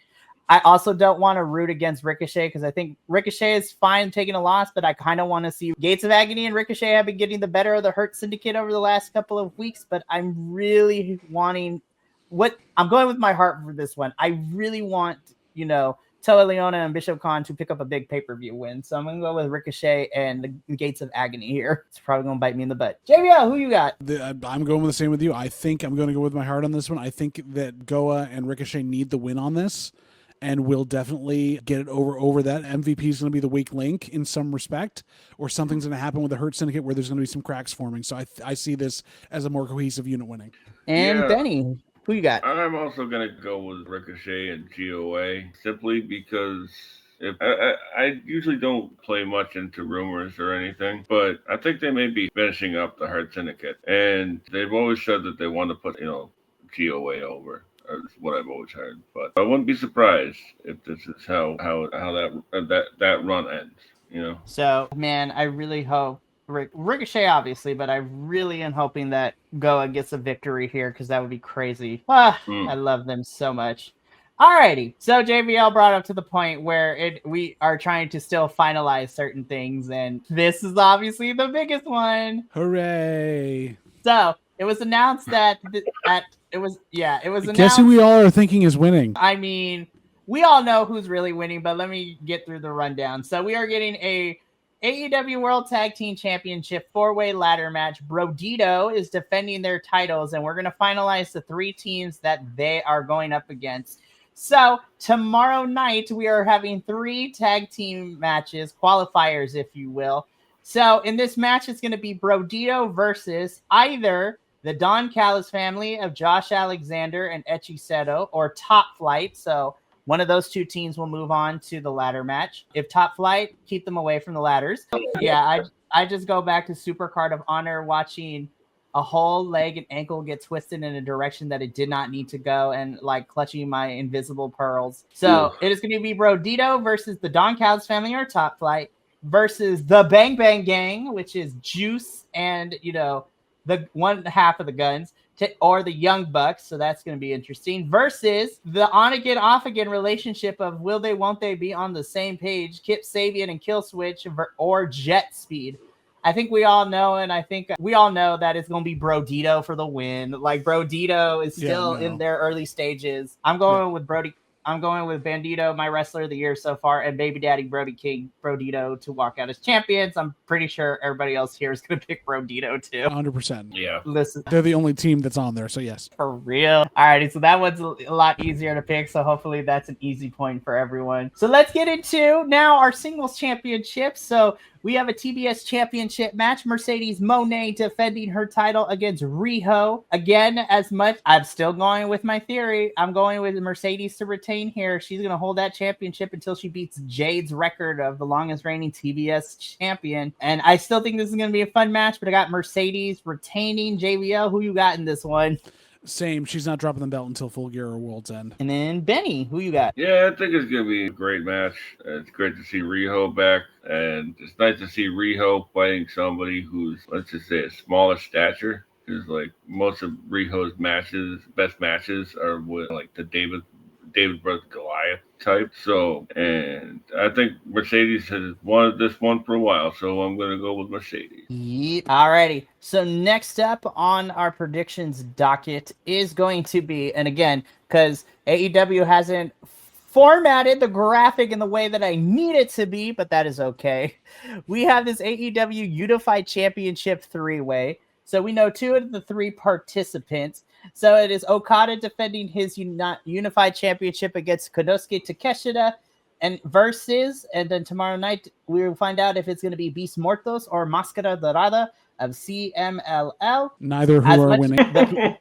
I also don't want to root against Ricochet because I think Ricochet is fine taking a loss, but I kind of want to see Gates of Agony and Ricochet have been getting the better of the Hurt Syndicate over the last couple of weeks, but I'm really wanting I'm going with my heart for this one. I really want, Toa Leona and Bishop Khan to pick up a big pay-per-view win. So I'm going to go with Ricochet and the Gates of Agony here. It's probably going to bite me in the butt. JVL, who you got? I'm going with the same with you. I think I'm going to go with my heart on this one. I think that Goa and Ricochet need the win on this, and we'll definitely get it over that. MVP is going to be the weak link in some respect, or something's going to happen with the Hurt Syndicate where there's going to be some cracks forming. So I see this as a more cohesive unit winning. And Benny, who you got? I'm also going to go with Ricochet and GOA simply because I usually don't play much into rumors or anything, but I think they may be finishing up the Hurt Syndicate. And they've always said that they want to put, GOA over. That's what I've always heard. But I wouldn't be surprised if this is how that run ends. So, man, I really hope Ricochet, obviously, but I really am hoping that Goa gets a victory here because that would be crazy. I love them so much. Alrighty, so JBL brought up to the point where we are trying to still finalize certain things, and this is obviously the biggest one. Hooray! So it was announced that it was announced. Guess who we all are thinking is winning? I mean, we all know who's really winning, but let me get through the rundown. So we are getting a AEW World Tag Team Championship 4-way ladder match. Brodito is defending their titles, and we're going to finalize the 3 teams that they are going up against. So tomorrow night, we are having 3 tag team matches, qualifiers, if you will. So in this match, it's going to be Brodito versus either the Don Callis family of Josh Alexander and Ecchi Seto, or Top Flight. So one of those 2 teams will move on to the ladder match. If Top Flight, keep them away from the ladders. Yeah, I just go back to Supercard of Honor, watching a whole leg and ankle get twisted in a direction that it did not need to go, and like clutching my invisible pearls. So it is going to be Brodito versus the Don Callis family or Top Flight versus the Bang Bang Gang, which is Juice and, the one half of the Guns, or the Young Bucks. So that's going to be interesting. Versus the on again, off again relationship of will they, won't they be on the same page? Kip Sabian and Killswitch or Jet Speed. I think we all know, and I think we all know that it's going to be Brodito for the win. Like, Brodito is still in their early stages. I'm going with Brody. I'm going with Bandito, my wrestler of the year so far, and Baby Daddy Brody King, Brodito, to walk out as champions. I'm pretty sure everybody else here is going to pick Brodito too. 100%. Yeah. Listen, they're the only team that's on there, so yes. For real. Alrighty, so that one's a lot easier to pick, so hopefully that's an easy point for everyone. So let's get into now our singles championship. So we have a TBS championship match. Mercedes Moné defending her title against Riho. Again, as much, I'm still going with my theory. I'm going with Mercedes to retain here. She's going to hold that championship until she beats Jade's record of the longest reigning TBS champion. And I still think this is going to be a fun match, but I got Mercedes retaining. JBL, who you got in this one? Same. She's not dropping the belt until Full Gear or World's End. And then Benny, who you got? Yeah, I think it's going to be a great match. It's great to see Riho back, and it's nice to see Riho fighting somebody who's, let's just say, a smaller stature. Because, like, most of Riho's best matches are with, like, the David versus Goliath type. So, and I think Mercedes has wanted this one for a while, so I'm going to go with Mercedes. Yep. Alrighty. So next up on our predictions docket is going to be, and again, because AEW hasn't formatted the graphic in the way that I need it to be, but that is okay. We have this AEW Unified Championship 3-way. So we know 2 of the 3 participants. So it is Okada defending his Unified Championship against Konosuke Takeshita and then tomorrow night we will find out if it's going to be Beast Mortos or Máscara Dorada of CMLL. Neither who are winning.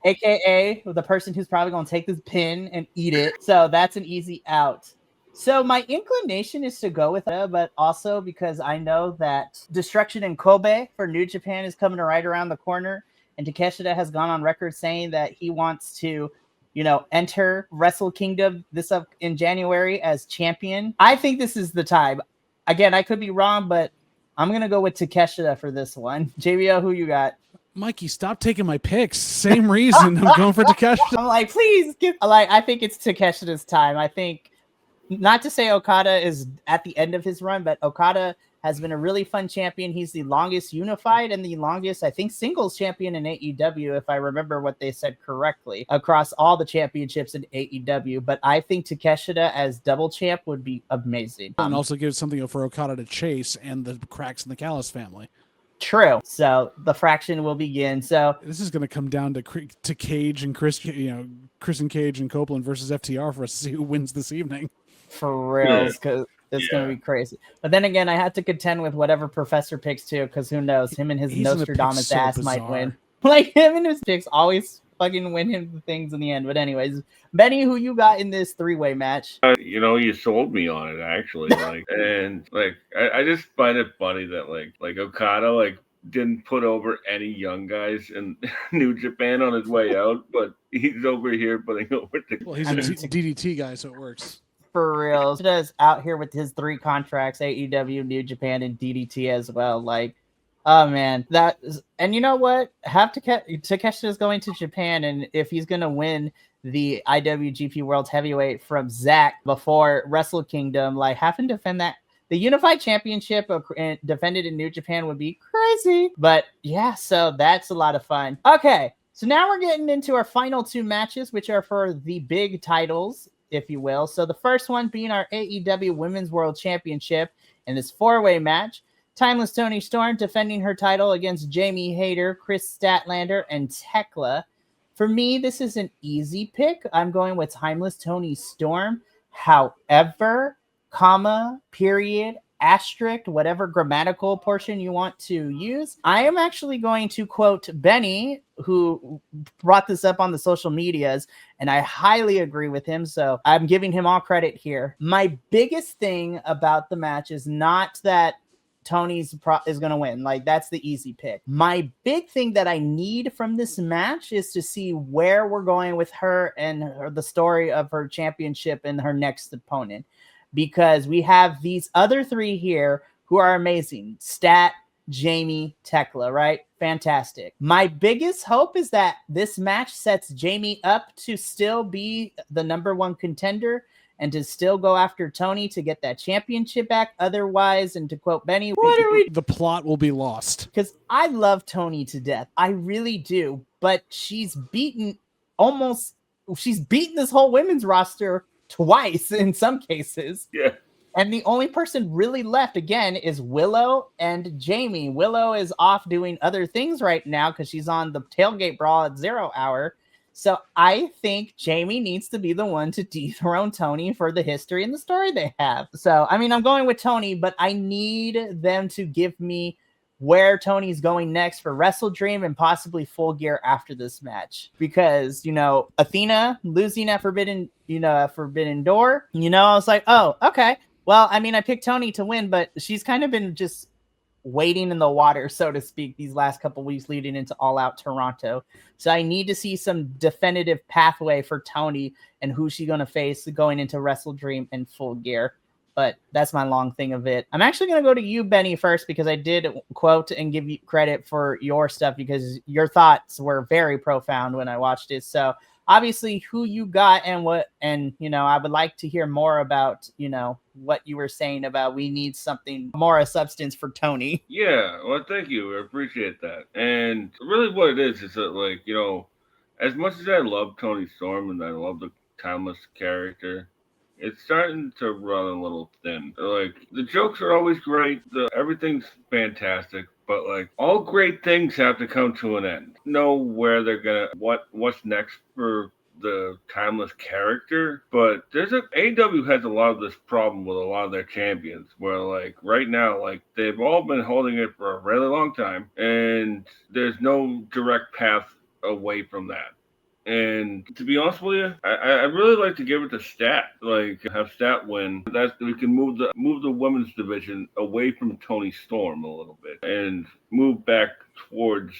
AKA the person who's probably going to take this pin and eat it. So that's an easy out. So my inclination is to go with it, but also because I know that Destruction in Kobe for New Japan is coming right around the corner, and Takeshita has gone on record saying that he wants to, enter Wrestle Kingdom this up in January as champion. I think this is the time. Again, I could be wrong, but I'm gonna go with Takeshita for this one. JBO, who you got? Mikey, stop taking my picks. Same reason. I'm going for Takeshita. I'm like, please I think it's Takeshita's time. I think. Not to say Okada is at the end of his run, but Okada has been a really fun champion. He's the longest unified and the longest, I think, singles champion in AEW, if I remember what they said correctly, across all the championships in AEW. But I think Takeshita as double champ would be amazing. And also gives something for Okada to chase and the cracks in the Callis family. True. So the fraction will begin. So this is going to come down to Cage and Chris and Cage and Copeland versus FTR for us to see who wins this evening. For real, because it's going to be crazy. But then again, I have to contend with whatever Professor picks too, because who knows? Him and his Nostradamus ass might win. Like, him and his picks always fucking win him the things in the end. But anyways, Benny, who you got in this 3-way match? You sold me on it, actually. I just find it funny that like Okada didn't put over any young guys in New Japan on his way out, but he's over here putting over the. Well, he's a DDT guy, so it works. For real. He does out here with his 3 contracts, AEW, New Japan, and DDT as well. Like, Oh man, and you know what? Takeshi is going to Japan, and if he's gonna win the IWGP World Heavyweight from Zack before Wrestle Kingdom, like have him defend that. The Unified Championship defended in New Japan would be crazy. But yeah, so that's a lot of fun. Okay, so now we're getting into our final two matches, which are for the big titles, if you will. So the first one being our AEW Women's World Championship in this four-way match. Timeless Toni Storm defending her title against Jamie Hayter, Chris Statlander, and Tekla. For me, this is an easy pick. I'm going with Timeless Toni Storm. However, comma, period, asterisk, whatever grammatical portion you want to use, I am actually going to quote Benny, who brought this up on the social medias, and I highly agree with him, so I'm giving him all credit here. My biggest thing about the match is not that Tony's is going to win. Like, that's the easy pick. My big thing that I need from this match is to see where we're going with her and the story of her championship and her next opponent. Because we have these other three here who are amazing. Stat, Jamie, Tekla, right? Fantastic. My biggest hope is that this match sets Jamie up to still be the number one contender and to still go after Tony to get that championship back. Otherwise, and to quote Benny, what are we? The plot will be lost. Because I love Tony to death. I really do. But she's beaten this whole women's roster twice in some cases. Yeah. And the only person really left, again, is Willow and Jamie. Willow is off doing other things right now because she's on the Tailgate Brawl at 0 Hour. So I think Jamie needs to be the one to dethrone Tony for the history and the story they have. So, I mean, I'm going with Tony, but I need them to give me where Tony's going next for Wrestle Dream and possibly Full Gear after this match. Because, Athena losing at Forbidden Door, I was like, oh, okay. Well, I mean, I picked Tony to win, but she's kind of been just waiting in the water, so to speak, these last couple weeks leading into All Out Toronto. So I need to see some definitive pathway for Tony and who she's going to face going into Wrestle Dream and Full Gear. But that's my long thing of it. I'm actually going to go to you, Benny, first, because I did quote and give you credit for your stuff because your thoughts were very profound when I watched it. So obviously who you got and what, and, I would like to hear more about, what you were saying about we need something more of substance for Tony. Yeah, well, thank you. I appreciate that. And really what it is that, as much as I love Toni Storm and I love the Timeless character, it's starting to run a little thin. Like, the jokes are always great. Everything's fantastic. But, all great things have to come to an end. Know where they're going to, what's next for the Timeless character. But AEW has a lot of this problem with a lot of their champions where, right now, they've all been holding it for a really long time. And there's no direct path away from that. And to be honest with you, I really like to give it to Stat. Have Stat win. We can move the women's division away from Toni Storm a little bit and move back towards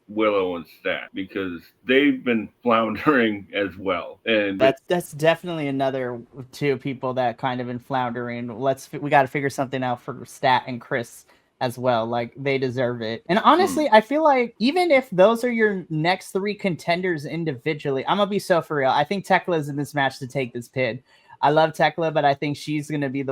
Willow and Stat because they've been floundering as well. And that's definitely another two people that kind of been floundering. We got to figure something out for Stat and Chris as well. They deserve it. And honestly, I feel like even if those are your next three contenders individually, I'm gonna be so for real. I think Tekla's in this match to take this pin. I love Tekla, but I think she's gonna be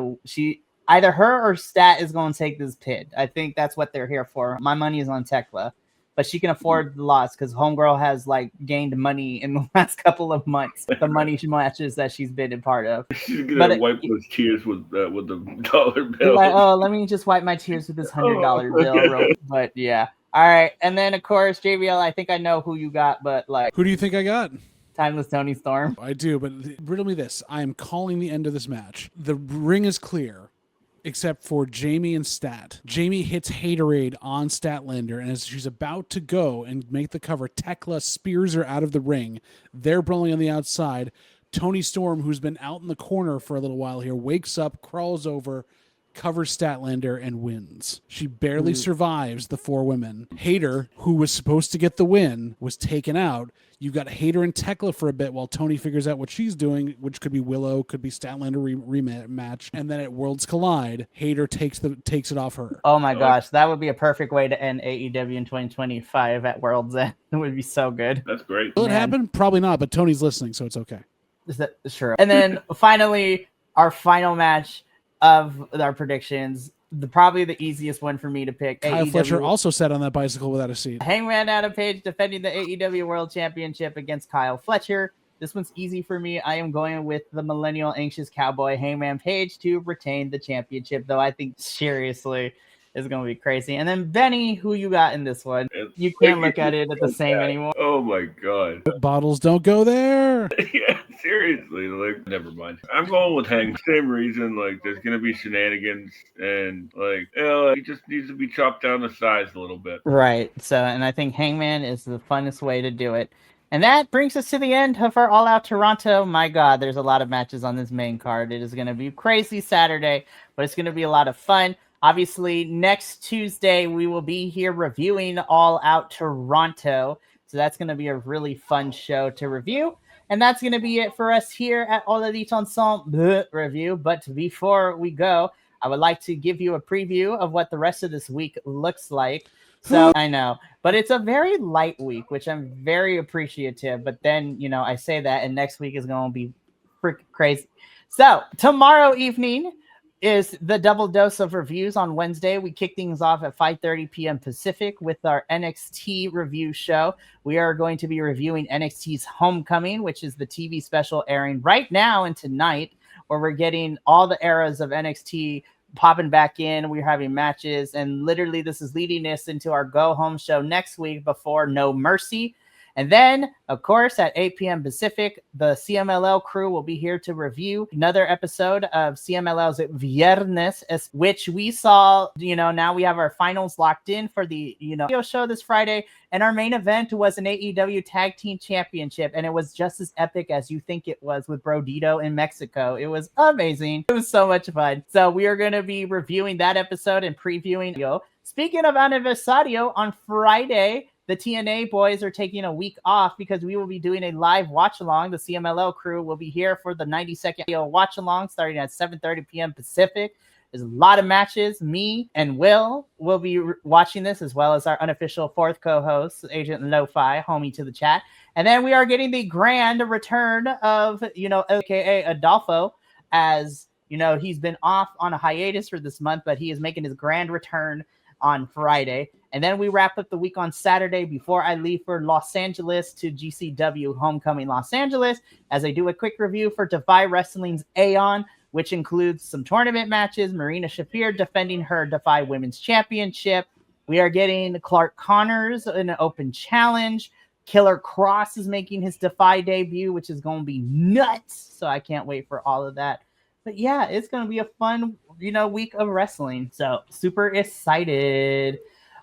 either her or Stat is gonna take this pin. I think that's what they're here for. My money is on Tekla. But she can afford the loss because Homegirl has gained money in the last couple of months. The money matches that she's been a part of. She's gonna wipe those tears with the dollar bill. Let me just wipe my tears with this $100 bill. But yeah, all right. And then of course, JBL. I think I know who you got, but who do you think I got? Timeless Toni Storm. I do, but riddle me this: I am calling the end of this match. The ring is clear. Except for Jamie and Stat. Jamie hits Haterade on Statlander, and as she's about to go and make the cover, Tekla spears her out of the ring. They're brawling on the outside. Toni Storm, who's been out in the corner for a little while here, wakes up, crawls over, covers Statlander and wins. She barely survives the 4 women. Hayter, who was supposed to get the win, was taken out. You got Hayter and Tekla for a bit while Tony figures out what she's doing, which could be Willow, could be Statlander rematch, and then at Worlds Collide, Hayter takes it off her. Oh my gosh, that would be a perfect way to end AEW in 2025 at World's End. It would be so good. That's great. Will it happen? Probably not, but Tony's listening, so it's okay. Is that sure? And then finally, our final match of our predictions. Probably the easiest one for me to pick. Kyle AEW. Fletcher also sat on that bicycle without a seat. Hangman Adam Page defending the AEW World Championship against Kyle Fletcher. This one's easy for me. I am going with the millennial anxious cowboy Hangman Page to retain the championship, though I think seriously is going to be crazy. And then Benny, who you got in this one? You can't look at it the same anymore. Oh my god. Bottles don't go there. Yeah, seriously. Like, never mind. I'm going with Hang. Same reason. Like, there's gonna be shenanigans, and like, he just needs to be chopped down to size a little bit. Right. So, and I think Hangman is the funnest way to do it. And that brings us to the end of our All Out Toronto. My God, there's a lot of matches on this main card. It is going to be crazy Saturday, but it's going to be a lot of fun. Obviously, next Tuesday, we will be here reviewing All Out Toronto. So that's going to be a really fun show to review. And that's going to be it for us here at All Elite Ensemble Review. But before we go, I would like to give you a preview of what the rest of this week looks like. So I know, but it's a very light week, which I'm very appreciative. But then, I say that, and next week is going to be freaking crazy. So tomorrow evening is the double dose of reviews. On Wednesday, we kick things off at 5:30 p.m. Pacific with our NXT review show. We are going to be reviewing NXT's Homecoming, which is the TV special airing right now and tonight, where we're getting all the eras of NXT popping back in. We're having matches, and literally this is leading us into our go home show next week before No Mercy. And then, of course, at 8 p.m. Pacific, the CMLL crew will be here to review another episode of CMLL's Viernes, which we saw, now we have our finals locked in for the, video show this Friday. And our main event was an AEW Tag Team Championship. And it was just as epic as you think it was with Brodito in Mexico. It was amazing. It was so much fun. So we are going to be reviewing that episode and previewing. Speaking of Aniversario, on Friday, the TNA boys are taking a week off because we will be doing a live watch-along. The CMLL crew will be here for the 90-second watch-along starting at 7:30 p.m. Pacific. There's a lot of matches. Me and Will be watching this, as well as our unofficial fourth co-host, Agent Lo-Fi, homie to the chat. And then we are getting the grand return of, a.k.a. Adolfo, as, he's been off on a hiatus for this month, but he is making his grand return on Friday. And then we wrap up the week on Saturday before I leave for Los Angeles to GCW Homecoming Los Angeles, as I do a quick review for Defy Wrestling's Aeon, which includes some tournament matches. Marina Shafir defending her Defy Women's Championship. We are getting Clark Connors in an open challenge. Killer Cross is making his Defy debut, which is going to be nuts. So I can't wait for all of that. But yeah, it's going to be a fun, week of wrestling. So super excited.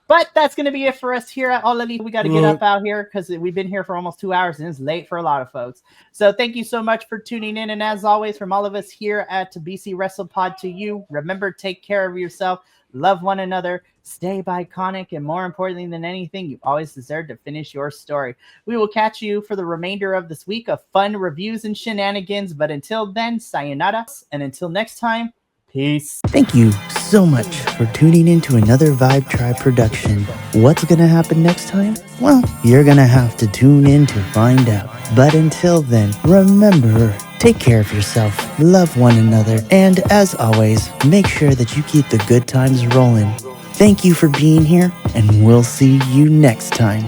But that's going to be it for us here at All Elite. We got to get up out here because we've been here for almost 2 hours and it's late for a lot of folks. So thank you so much for tuning in. And as always, from all of us here at BC Wrestle Pod to you, remember, take care of yourself, love one another, stay Bi-Conic, and more importantly than anything, you always deserve to finish your story. We will catch you for the remainder of this week of fun reviews and shenanigans. But until then, sayonara. And until next time, peace. Thank you so much for tuning in to another Vibe Tribe production. What's gonna happen next time? Well, you're gonna have to tune in to find out. But until then, remember, take care of yourself, love one another, and as always, make sure that you keep the good times rolling. Thank you for being here, and we'll see you next time.